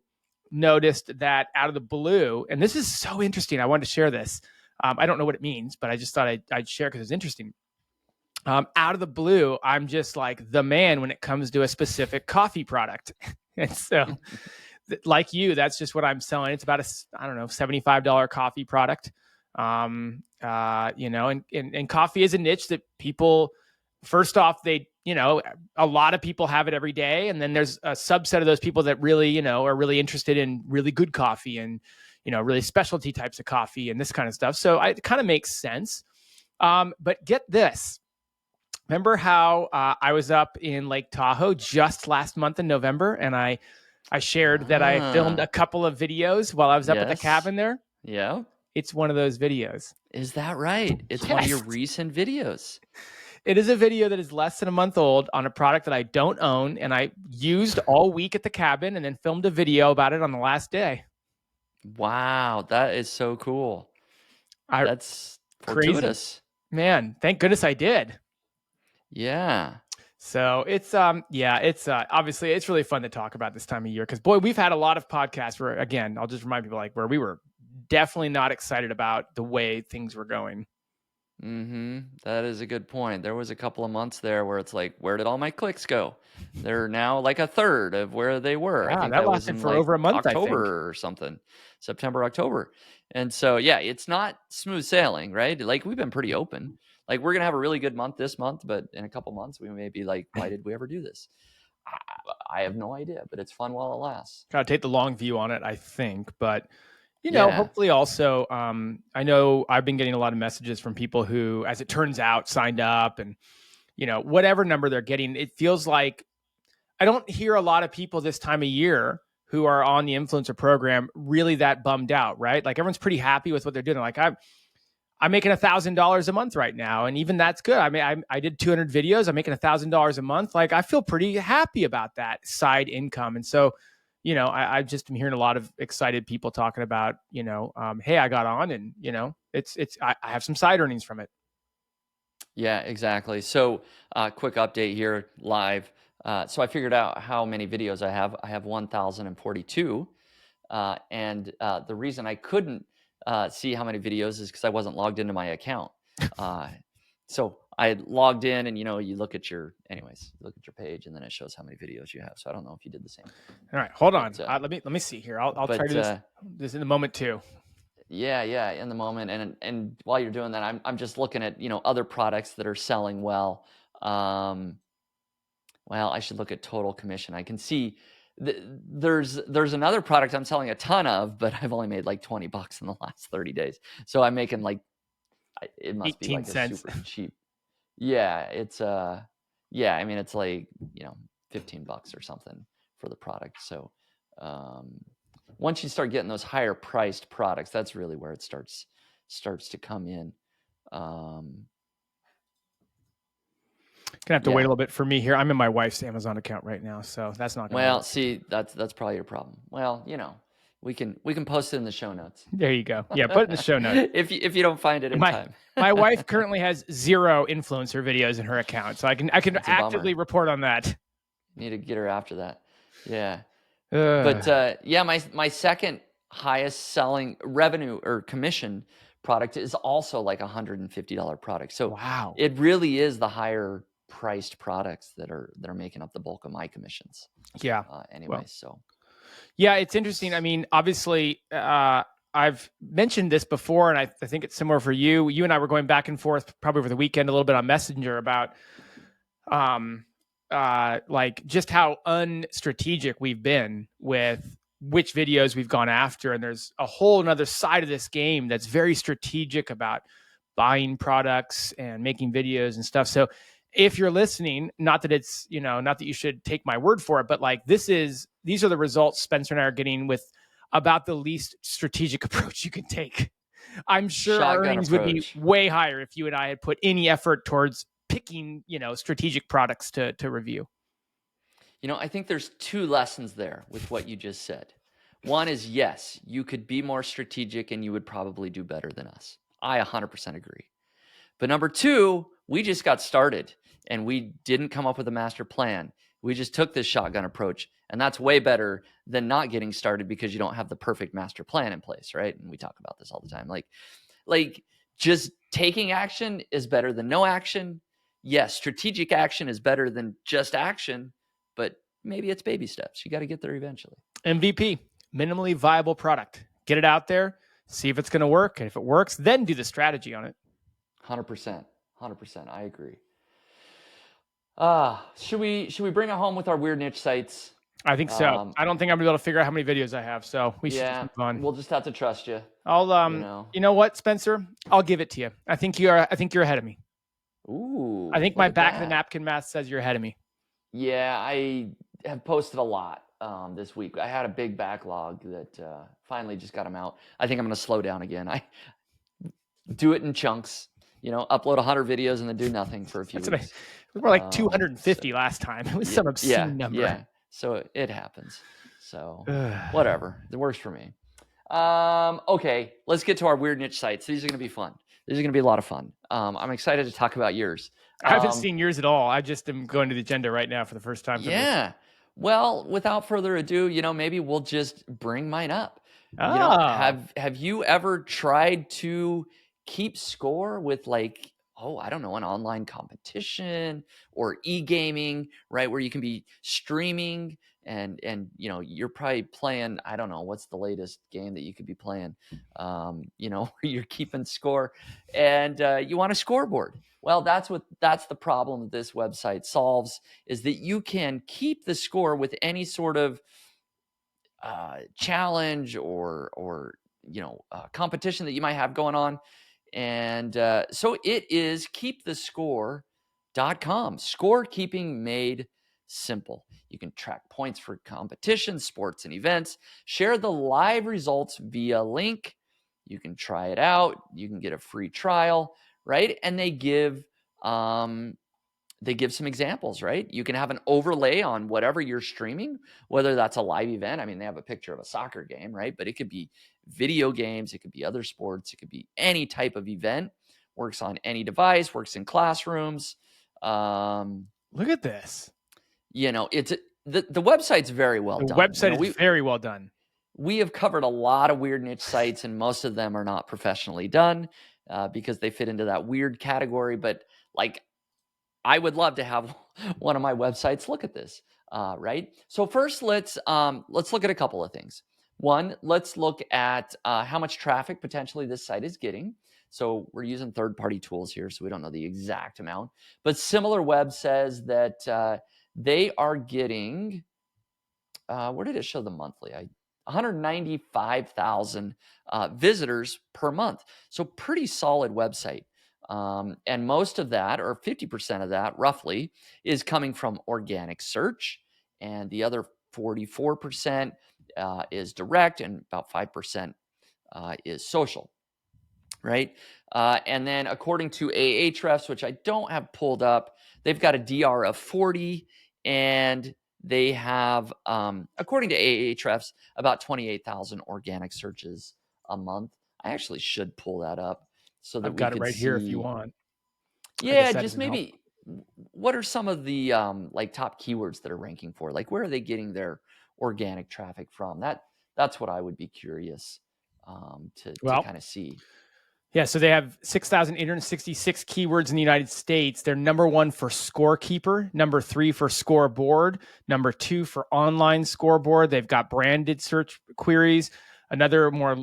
Speaker 2: noticed that out of the blue, and this is so interesting. I wanted to share this. I don't know what it means, but I just thought I'd share because it's interesting. Out of the blue, I'm just like the man when it comes to a specific coffee product. And so like you, that's just what I'm selling. It's about $75 coffee product. And coffee is a niche that people, first off, a lot of people have it every day. And then there's a subset of those people that really, are really interested in really good coffee and, really specialty types of coffee and this kind of stuff. So it kind of makes sense. But get this. Remember how I was up in Lake Tahoe just last month in November, and I shared that I filmed a couple of videos while I was up at the cabin there?
Speaker 1: Yeah.
Speaker 2: It's one of those videos.
Speaker 1: Is that right? It's one of your recent videos.
Speaker 2: It is a video that is less than a month old on a product that I don't own, and I used all week at the cabin and then filmed a video about it on the last day.
Speaker 1: Wow, that is so cool. That's fortuitous.
Speaker 2: Man, thank goodness I did.
Speaker 1: Yeah.
Speaker 2: So it's obviously it's really fun to talk about this time of year because, boy, we've had a lot of podcasts where, again, I'll just remind people, like, where we were definitely not excited about the way things were going.
Speaker 1: That is a good point. There was a couple of months there where it's like, where did all my clicks go? They're now like a third of where they were. I
Speaker 2: Yeah,
Speaker 1: think
Speaker 2: that
Speaker 1: that was
Speaker 2: lasted
Speaker 1: in
Speaker 2: for
Speaker 1: like
Speaker 2: over a month, I think.
Speaker 1: October or something, September, October. And so, yeah, it's not smooth sailing, right? Like, we've been pretty open. Like, we're going to have a really good month this month, but in a couple months, we may be like, why did we ever do this? I have no idea, but it's fun while it lasts.
Speaker 2: Gotta take the long view on it, I think. But
Speaker 1: Yeah.
Speaker 2: hopefully also, I know I've been getting a lot of messages from people who, as it turns out, signed up, and whatever number they're getting, it feels like I don't hear a lot of people this time of year who are on the influencer program really that bummed out, right? Like, everyone's pretty happy with what they're doing. Like, I'm making $1,000 a month right now, and even that's good. I mean, I did 200 videos. I'm making $1,000 a month. Like, I feel pretty happy about that side income. And so, I just am hearing a lot of excited people talking about, hey, I got on, and I have some side earnings from it.
Speaker 1: Yeah, exactly. So, quick update here live. So I figured out how many videos I have. I have 1,042. And the reason I couldn't see how many videos is because I wasn't logged into my account. So I logged in, and you look at your page, and then it shows how many videos you have. So I don't know if you did the same.
Speaker 2: All right, hold on. Let me see here. I'll try to do this in a moment too.
Speaker 1: Yeah, in the moment, and while you're doing that, I'm just looking at other products that are selling well. Well, I should look at total commission. I can see there's another product I'm selling a ton of, but I've only made like $20 in the last 30 days. So I'm making like, it must be like
Speaker 2: 18 cents.
Speaker 1: a super cheap. Yeah, it's I mean, it's like $15 or something for the product. So once you start getting those higher priced products, that's really where it starts to come in.
Speaker 2: Gonna have to wait a little bit for me here. I'm in my wife's Amazon account right now, so that's not gonna work.
Speaker 1: See, that's probably your problem. Well, we can post it in the show notes.
Speaker 2: There you go. Yeah, put it in the show notes.
Speaker 1: if you don't find it in time.
Speaker 2: My wife currently has 0 influencer videos in her account, so I can actively report on that.
Speaker 1: Need to get her after that. Yeah. But my second highest selling revenue or commission product is also like $150 product. So
Speaker 2: wow,
Speaker 1: it really is the higher priced products that are making up the bulk of my commissions.
Speaker 2: Yeah.
Speaker 1: So
Speaker 2: yeah, it's interesting. I mean, obviously, I've mentioned this before, and I think it's similar for you. You and I were going back and forth probably over the weekend a little bit on Messenger about like just how unstrategic we've been with which videos we've gone after. And there's a whole another side of this game that's very strategic about buying products and making videos and stuff. So if you're listening, not that it's, not that you should take my word for it, but like these are the results Spencer and I are getting with about the least strategic approach you can take. I'm sure our earnings would be way higher if you and I had put any effort towards picking, strategic products to review.
Speaker 1: I think there's 2 lessons there with what you just said. One is, yes, you could be more strategic and you would probably do better than us. I 100% agree. But number 2, we just got started and we didn't come up with a master plan. We just took this shotgun approach, and that's way better than not getting started because you don't have the perfect master plan in place, right? And we talk about this all the time. Like just taking action is better than no action. Yes, strategic action is better than just action, but maybe it's baby steps. You got to get there eventually.
Speaker 2: MVP, minimally viable product. Get it out there, see if it's going to work. And if it works, then do the strategy on it.
Speaker 1: 100%. I agree. Should we bring it home with our weird niche sites?
Speaker 2: I think so. I don't think I'm gonna be able to figure out how many videos I have, so we should just move on.
Speaker 1: We'll just have to trust you.
Speaker 2: I'll you know what, Spencer? I'll give it to you. I think you're ahead of me.
Speaker 1: Ooh.
Speaker 2: I think my back of the napkin math says you're ahead of me.
Speaker 1: Yeah, I have posted a lot this week. I had a big backlog that finally just got them out. I think I'm gonna slow down again. I do it in chunks. Upload 100 videos and then do nothing for a few weeks.
Speaker 2: We were like 250 last time. It was some obscene number.
Speaker 1: Yeah. So it happens. So whatever. It works for me. Okay. Let's get to our weird niche sites. These are going to be fun. These are going to be a lot of fun. I'm excited to talk about yours.
Speaker 2: I haven't seen yours at all. I just am going to the agenda right now for the first time.
Speaker 1: Yeah. Well, without further ado, maybe we'll just bring mine up. Have you ever tried to keep score with like, I don't know, an online competition or e-gaming, right? Where you can be streaming and you're probably playing, I don't know, what's the latest game that you could be playing, where you're keeping score and you want a scoreboard. Well, that's the problem that this website solves, is that you can keep the score with any sort of challenge or competition that you might have going on. And so it is keepthescore.com. Scorekeeping made simple. You can track points for competitions, sports, and events. Share the live results via link. You can try it out. You can get a free trial, right? And they give some examples, right? You can have an overlay on whatever you're streaming, whether that's a live event. I mean, they have a picture of a soccer game, right? But it could be video games. It could be other sports. It could be any type of event. Works on any device, works in classrooms.
Speaker 2: Look at this.
Speaker 1: It's the website's very well done.
Speaker 2: The website is very well done.
Speaker 1: We have covered a lot of weird niche sites, and most of them are not professionally done because they fit into that weird category. But like, I would love to have one of my websites look at this, right? So first, let's look at a couple of things. One, let's look at how much traffic potentially this site is getting. So we're using third-party tools here, so we don't know the exact amount. But SimilarWeb says that they are getting, where did it show the monthly? 195,000 visitors per month. So pretty solid website. And most of that, or 50% of that roughly, is coming from organic search. And the other 44% is direct, and about 5% is social, right? And then according to Ahrefs, which I don't have pulled up, they've got a DR of 40, and they have, according to Ahrefs, about 28,000 organic searches a month. I actually should pull that up so that
Speaker 2: I've got it right here if you want.
Speaker 1: Yeah, just maybe what are some of the like top keywords that are ranking for? Like, where are they getting their organic traffic from? That's what I would be curious to kind of see.
Speaker 2: Yeah, so they have 6,866 keywords in the United States. They're number 1 for scorekeeper, number 3 for scoreboard, number 2 for online scoreboard. They've got branded search queries. Another more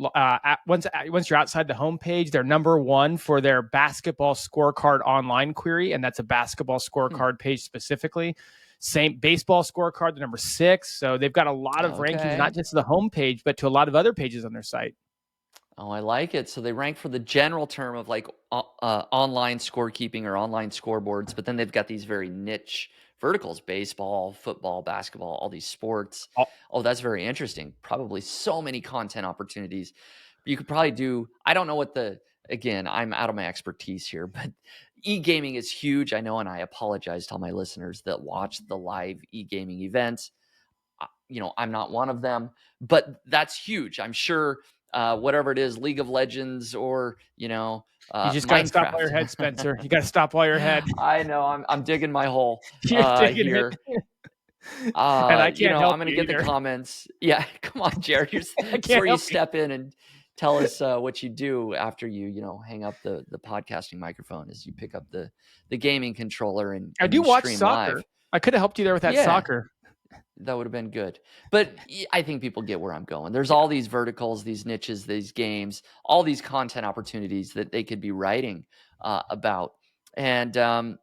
Speaker 2: once you're outside the homepage, they're number 1 for their basketball scorecard online query, and that's a basketball scorecard page specifically. Same baseball scorecard, the number 6. So they've got a lot of rankings, not just to the homepage, but to a lot of other pages on their site.
Speaker 1: Oh, I like it. So they rank for the general term of like online scorekeeping or online scoreboards, but then they've got these very niche verticals: baseball, football, basketball, all these sports. Oh, that's very interesting. Probably so many content opportunities. You could probably do, I don't know again, I'm out of my expertise here, but e-gaming is huge. I know, and I apologize to all my listeners that watch the live e-gaming events. I'm not one of them, but that's huge. I'm sure whatever it is, League of Legends or,
Speaker 2: you just got to stop while your head, Spencer. You got to stop while your head.
Speaker 1: I know. I'm digging my hole
Speaker 2: here.
Speaker 1: And
Speaker 2: I can't help
Speaker 1: I'm going to get the comments. Yeah, come on, Jared. Here's where you step in and tell us what you do after you hang up the podcasting microphone, as you pick up the gaming controller and
Speaker 2: I do watch soccer.
Speaker 1: Live.
Speaker 2: I could have helped you there with that soccer.
Speaker 1: That would have been good. But I think people get where I'm going. There's all these verticals, these niches, these games, all these content opportunities that they could be writing about. And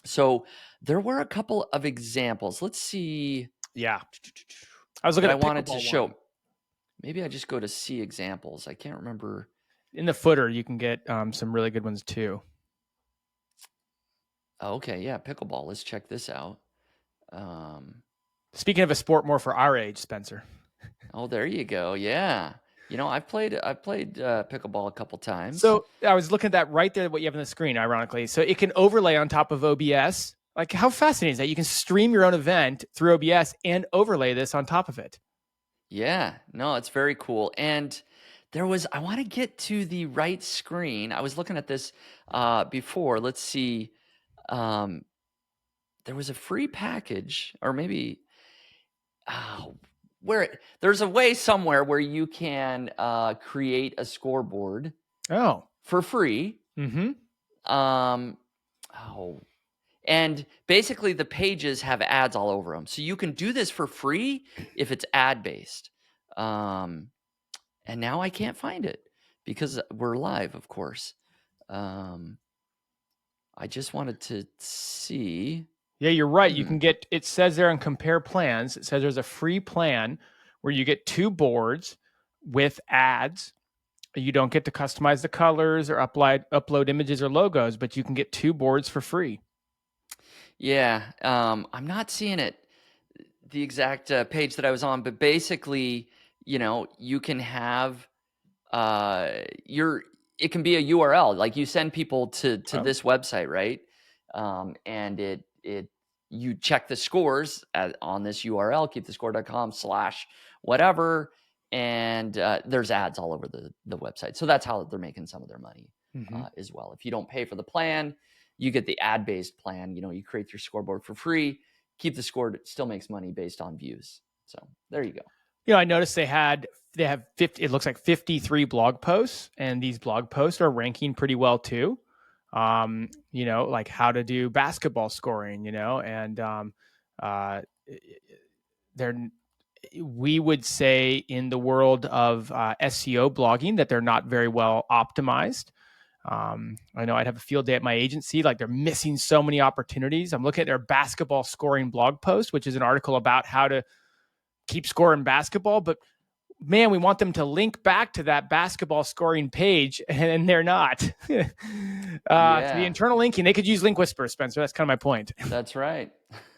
Speaker 1: so there were a couple of examples. Let's see.
Speaker 2: Yeah. I was looking at
Speaker 1: I wanted to show. Maybe I just go to see examples. I can't remember.
Speaker 2: In the footer, you can get some really good ones too.
Speaker 1: Okay. Yeah. Pickleball. Let's check this out.
Speaker 2: Speaking of a sport more for our age, Spencer.
Speaker 1: Oh, there you go. Yeah. I've played pickleball a couple times.
Speaker 2: So I was looking at that right there, what you have on the screen, ironically. So it can overlay on top of OBS. Like, how fascinating is that? You can stream your own event through OBS and overlay this on top of it.
Speaker 1: Yeah. No, it's very cool. And I want to get to the right screen. I was looking at this before. Let's see. There was a free package, or maybe there's a way somewhere where you can create a scoreboard for free.
Speaker 2: Mm-hmm.
Speaker 1: And basically the pages have ads all over them. So you can do this for free if it's ad based. And now I can't find it because we're live, of course. I just wanted to see.
Speaker 2: Yeah, you're right. You can get, it says there on compare plans, it says there's a free plan where you get 2 boards with ads. You don't get to customize the colors or upload images or logos, but you can get 2 boards for free.
Speaker 1: Yeah, I'm not seeing it, the exact page that I was on, but basically, you can have it can be a URL, like you send people to this website, right? And you check the scores on this URL, keepthescore.com/whatever, and there's ads all over the website. So that's how they're making some of their money as well. If you don't pay for the plan, you get the ad-based plan. You create your scoreboard for free. Keep the Score still makes money based on views. So there you go.
Speaker 2: I noticed they have 50, it looks like 53 blog posts, and these blog posts are ranking pretty well too. Like how to do basketball scoring, and we would say in the world of SEO blogging that they're not very well optimized. I know I'd have a field day at my agency, like they're missing so many opportunities. I'm looking at their basketball scoring blog post, which is an article about how to keep score in basketball, but man, we want them to link back to that basketball scoring page, and they're not. To the internal linking, they could use Link Whisper, Spencer. That's kind of my point.
Speaker 1: That's right.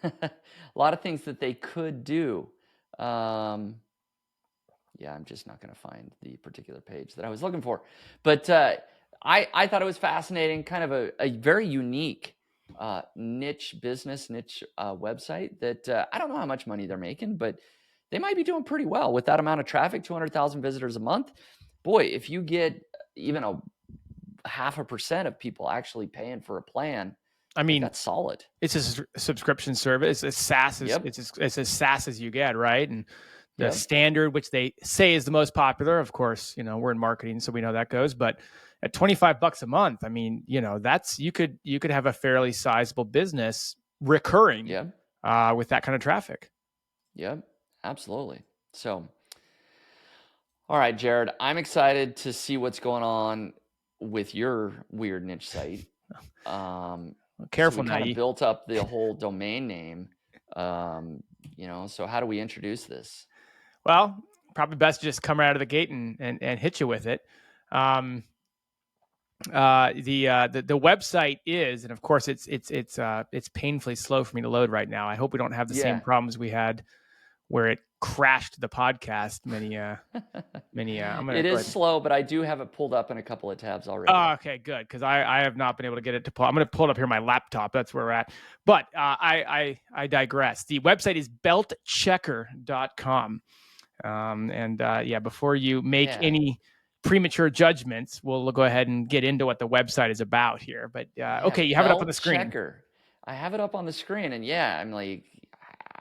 Speaker 1: A lot of things that they could do. I'm just not going to find the particular page that I was looking for. But I thought it was fascinating, kind of a very unique niche website that I don't know how much money they're making, but they might be doing pretty well with that amount of traffic, 200,000 visitors a month. Boy, if you get even a 0.5% of people actually paying for a plan,
Speaker 2: I mean,
Speaker 1: that's solid.
Speaker 2: It's a subscription service. It's SaaS. It's as SaaS as you get, right? And the standard, which they say is the most popular, of course, we're in marketing, so we know that goes. But at $25 a month, I mean, that's you could have a fairly sizable business recurring with that kind of traffic.
Speaker 1: Yep. Absolutely. So, all right, Jared, I'm excited to see what's going on with your weird niche site.
Speaker 2: Careful
Speaker 1: so
Speaker 2: now.
Speaker 1: You built up the whole domain name. So how do we introduce this?
Speaker 2: Well, probably best to just come right out of the gate and hit you with it. The website is, and of course it's painfully slow for me to load right now. I hope we don't have the same problems we had where it crashed the podcast.
Speaker 1: It is slow, but I do have it pulled up in a couple of tabs already.
Speaker 2: Oh, okay, good. Because I have not been able to get it to pull. I'm going to pull it up here on my laptop. That's where we're at. But I digress. The website is beltchecker.com. Before you make any premature judgments, we'll go ahead and get into what the website is about here. But okay, you have it up on the screen.
Speaker 1: Checker. I have it up on the screen, and I'm like,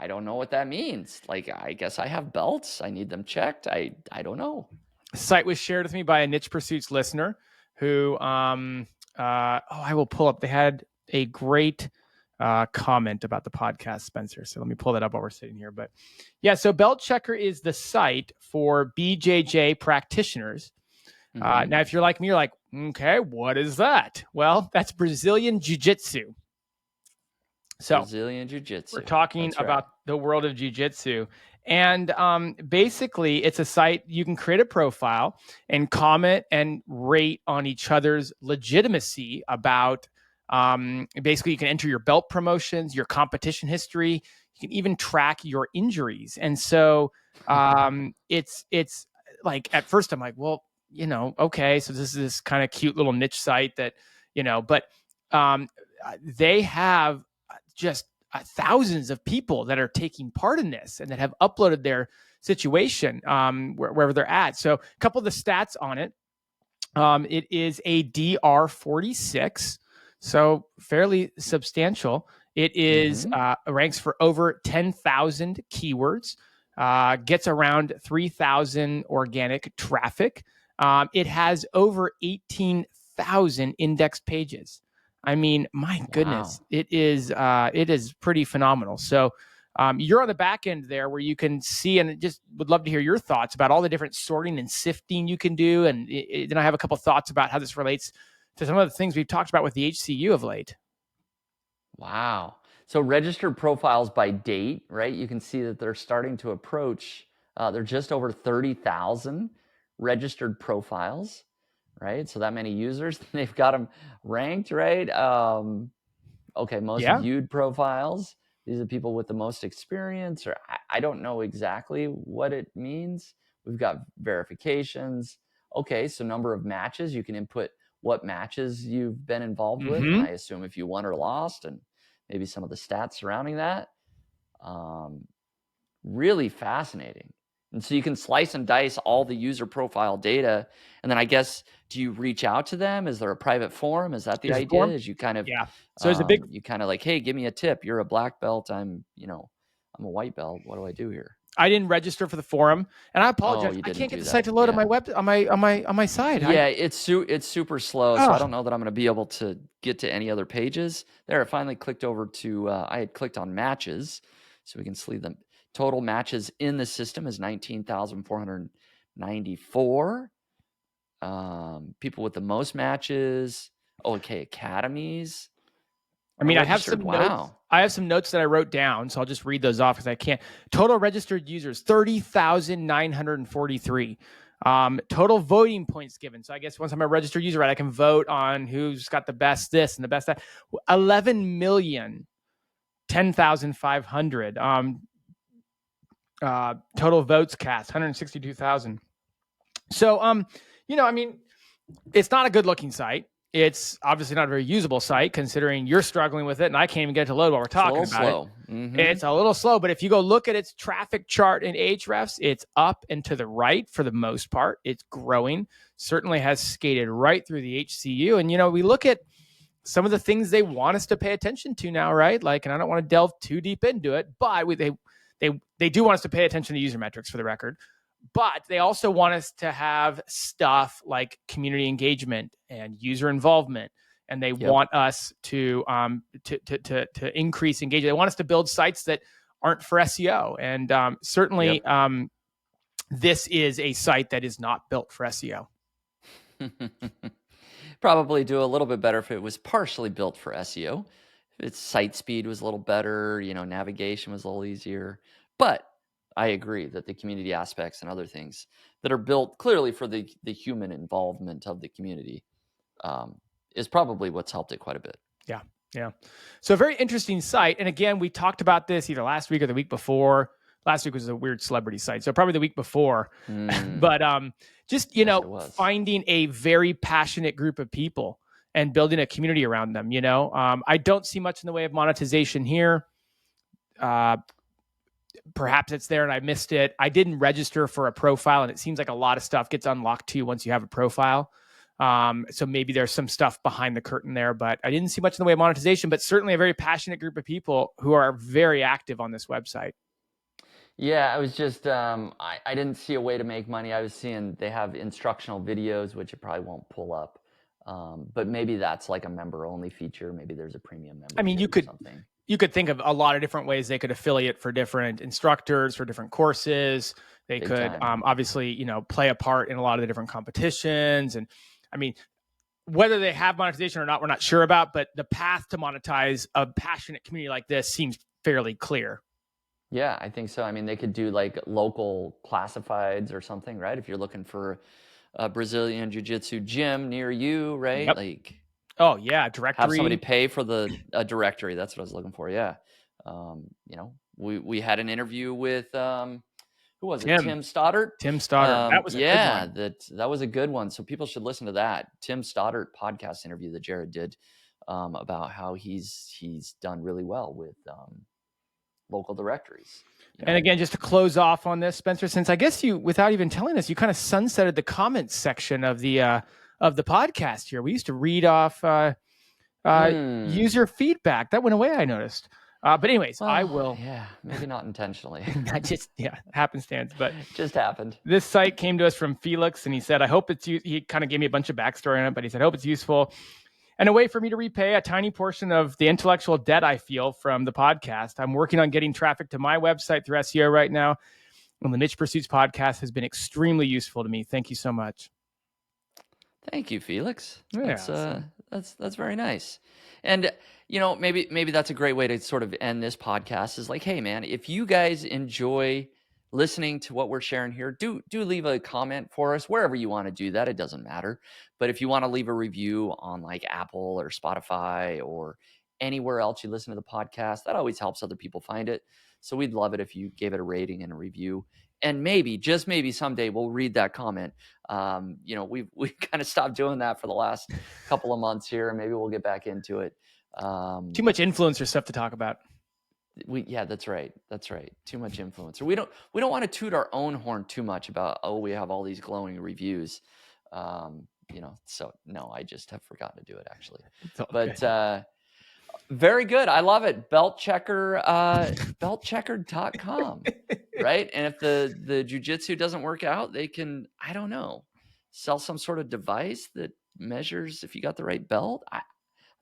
Speaker 1: I don't know what that means. Like, I guess I have belts. I need them checked. I don't know.
Speaker 2: The site was shared with me by a Niche Pursuits listener who, I will pull up. They had a great comment about the podcast, Spencer. So let me pull that up while we're sitting here. But yeah, so Belt Checker is the site for BJJ practitioners. Now, if you're like me, you're like, okay, what is that? Well, that's Brazilian Jiu-Jitsu. So
Speaker 1: Brazilian Jiu-Jitsu.
Speaker 2: We're talking about the world of Jiu-Jitsu. And basically, it's a site you can create a profile and comment and rate on each other's legitimacy about, basically, you can enter your belt promotions, your competition history. You can even track your injuries. And so it's like, at first I'm like, well, okay, so this is this kind of cute little niche site that, but they have just thousands of people that are taking part in this and that have uploaded their situation wherever they're at. So a couple of the stats on it. It is a DR46, so fairly substantial. It is ranks for over 10,000 keywords, gets around 3,000 organic traffic. It has over 18,000 indexed pages. I mean, my goodness, it is pretty phenomenal. So you're on the back end there where you can see, and just would love to hear your thoughts about all the different sorting and sifting you can do. And then I have a couple of thoughts about how this relates to some of the things we've talked about with the HCU of late.
Speaker 1: Wow. So registered profiles by date, right? You can see that they're starting to approach, they're just over 30,000 registered profiles, right? So that many users, they've got them ranked, right? Okay, most viewed profiles. These are people with the most experience, or I don't know exactly what it means. We've got verifications. Okay, so number of matches. You can input what matches you've been involved with. And I assume if you won or lost, and maybe some of the stats surrounding that. Really fascinating. And so you can slice and dice all the user profile data. And then I guess, do you reach out to them? Is there a private forum? Is that the idea? Is you kind of,
Speaker 2: So there's a big,
Speaker 1: you kind of like, hey, give me a tip. You're a black belt. I'm a white belt. What do I do here?
Speaker 2: I didn't register for the forum, and I apologize. I can't get the site to load on my web on my site.
Speaker 1: Yeah, it's super slow, so I don't know that I'm going to be able to get to any other pages. There, I finally clicked over to. I had clicked on matches, so we can see them. Total matches in the system is 19,494. People with the most matches. Okay, academies.
Speaker 2: I mean, I have some notes. I have some notes that I wrote down, so I'll just read those off because I can't. Total registered users, 30,943. Total voting points given. So I guess once I'm a registered user, right, I can vote on who's got the best this and the best that. 11,010,500. Total votes cast, 162,000. So, I mean, it's not a good looking site. It's obviously not a very usable site considering you're struggling with it and I can't even get it to load while we're talking about it. It's a little slow, but if you go look at its traffic chart in Ahrefs, it's up and to the right for the most part. It's growing, certainly has skated right through the HCU. And, we look at some of the things they want us to pay attention to now, right? Like, and I don't want to delve too deep into it, but they do want us to pay attention to user metrics for the record. But they also want us to have stuff like community engagement and user involvement, and they want us to increase engagement. They want us to build sites that aren't for SEO, and certainly this is a site that is not built for SEO.
Speaker 1: Probably do a little bit better if it was partially built for SEO. If its site speed was a little better, navigation was a little easier, but I agree that the community aspects and other things that are built clearly for the human involvement of the community is probably what's helped it quite a bit.
Speaker 2: Yeah. So a very interesting site. And again, we talked about this either last week or the week before. Last week was a weird celebrity site, so probably the week before. But just, finding a very passionate group of people and building a community around them, I don't see much in the way of monetization here. Perhaps it's there and I missed it. I didn't register for a profile, and it seems like a lot of stuff gets unlocked to you once you have a profile. So maybe there's some stuff behind the curtain there, but I didn't see much in the way of monetization, but certainly a very passionate group of people who are very active on this website.
Speaker 1: Yeah, I was just, I didn't see a way to make money. I was seeing they have instructional videos, which it probably won't pull up. But maybe that's like a member-only feature. Maybe there's a premium membership.
Speaker 2: I mean, you could think of a lot of different ways they could affiliate for different instructors, for different courses. They could obviously, play a part in a lot of the different competitions. And I mean, whether they have monetization or not, we're not sure about, but the path to monetize a passionate community like this seems fairly clear.
Speaker 1: Yeah, I think so. I mean, they could do like local classifieds or something, right? If you're looking for a Brazilian Jiu-Jitsu gym near you, right?
Speaker 2: Yep.
Speaker 1: Like,
Speaker 2: oh yeah, directory.
Speaker 1: Have somebody pay for a directory. That's what I was looking for. Yeah. We had an interview with who was it? Tim Stoddart.
Speaker 2: Tim Stoddart. That was a good one.
Speaker 1: That was a good one. So people should listen to that Tim Stoddart podcast interview that Jared did about how he's done really well with local directories.
Speaker 2: And again, just to close off on this, Spencer, since I guess you, without even telling us, you kind of sunsetted the comments section of the podcast here. We used to read off user feedback. That went away, I noticed. But anyways, I will.
Speaker 1: Yeah, maybe not intentionally.
Speaker 2: That just happenstance, but
Speaker 1: it just happened.
Speaker 2: This site came to us from Felix, and he said, "I hope it's." He kind of gave me a bunch of backstory on it, but he said, "I hope it's useful." And a way for me to repay a tiny portion of the intellectual debt I feel from the podcast. I'm working on getting traffic to my website through SEO right now. And the Niche Pursuits podcast has been extremely useful to me. Thank you so much.
Speaker 1: Thank you, Felix.
Speaker 2: Yeah,
Speaker 1: That's very nice. And maybe that's a great way to sort of end this podcast is like, hey man, if you guys enjoy listening to what we're sharing here, do leave a comment for us wherever you want to do that. It doesn't matter. But if you want to leave a review on like Apple or Spotify or anywhere else you listen to the podcast, that always helps other people find it. So we'd love it if you gave it a rating and a review. And maybe, just maybe someday we'll read that comment. We've kind of stopped doing that for the last couple of months here, and maybe we'll get back into it.
Speaker 2: Too much influencer stuff to talk about.
Speaker 1: That's right. Too much influencer. We don't want to toot our own horn too much about, we have all these glowing reviews. So no, I just have forgotten to do it actually. But very good. I love it. beltchecker.com. Right. And if the jujitsu doesn't work out, they can, I don't know, sell some sort of device that measures if you got the right belt. I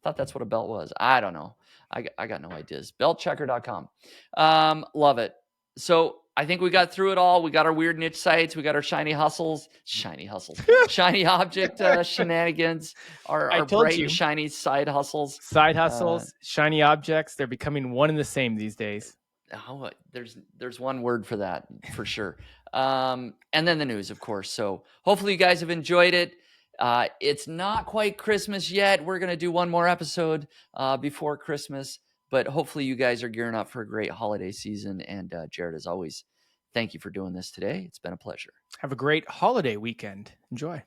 Speaker 1: thought that's what a belt was. I don't know. I got no ideas. beltchecker.com. Love it. So I think we got through it all. We got our weird niche sites. We got our shiny object shenanigans, our bright and shiny side hustles.
Speaker 2: Shiny objects. They're becoming one and the same these days.
Speaker 1: Oh, there's one word for that for sure. And then the news, of course. So hopefully you guys have enjoyed it. It's not quite Christmas yet. We're going to do one more episode before Christmas, but hopefully you guys are gearing up for a great holiday season. And Jared, as always, thank you for doing this today. It's been a pleasure.
Speaker 2: Have a great holiday weekend. Enjoy.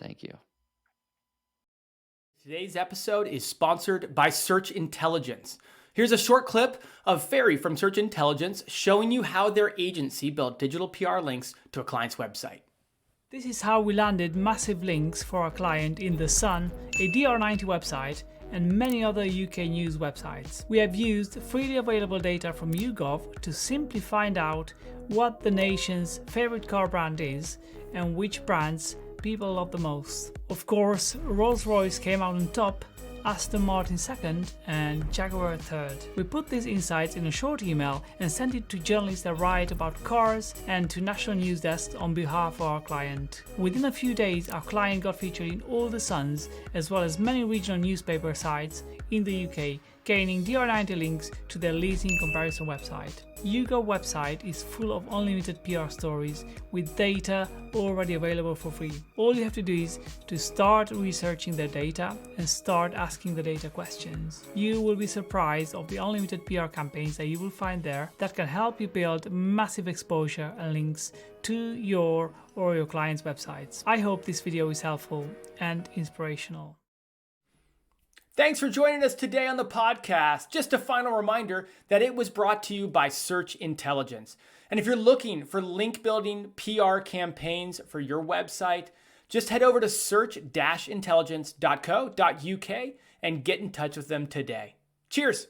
Speaker 1: Thank you.
Speaker 3: Today's episode is sponsored by Search Intelligence. Here's a short clip of Ferry from Search Intelligence showing you how their agency built digital PR links to a client's website.
Speaker 4: This is how we landed massive links for our client in The Sun, a DR90 website, and many other UK news websites. We have used freely available data from YouGov to simply find out what the nation's favorite car brand is and which brands people love the most. Of course, Rolls-Royce came out on top, Aston Martin second, and Jaguar third. We put these insights in a short email and sent it to journalists that write about cars and to national news desks on behalf of our client. Within a few days, our client got featured in all the Suns, as well as many regional newspaper sites in the UK, gaining DR90 links to their leasing comparison website. YouGov website is full of unlimited PR stories with data already available for free. All you have to do is to start researching their data and start asking the data questions. You will be surprised of the unlimited PR campaigns that you will find there that can help you build massive exposure and links to your or your clients' websites. I hope this video is helpful and inspirational.
Speaker 3: Thanks for joining us today on the podcast. Just a final reminder that it was brought to you by Search Intelligence. And if you're looking for link building PR campaigns for your website, just head over to search-intelligence.co.uk and get in touch with them today. Cheers.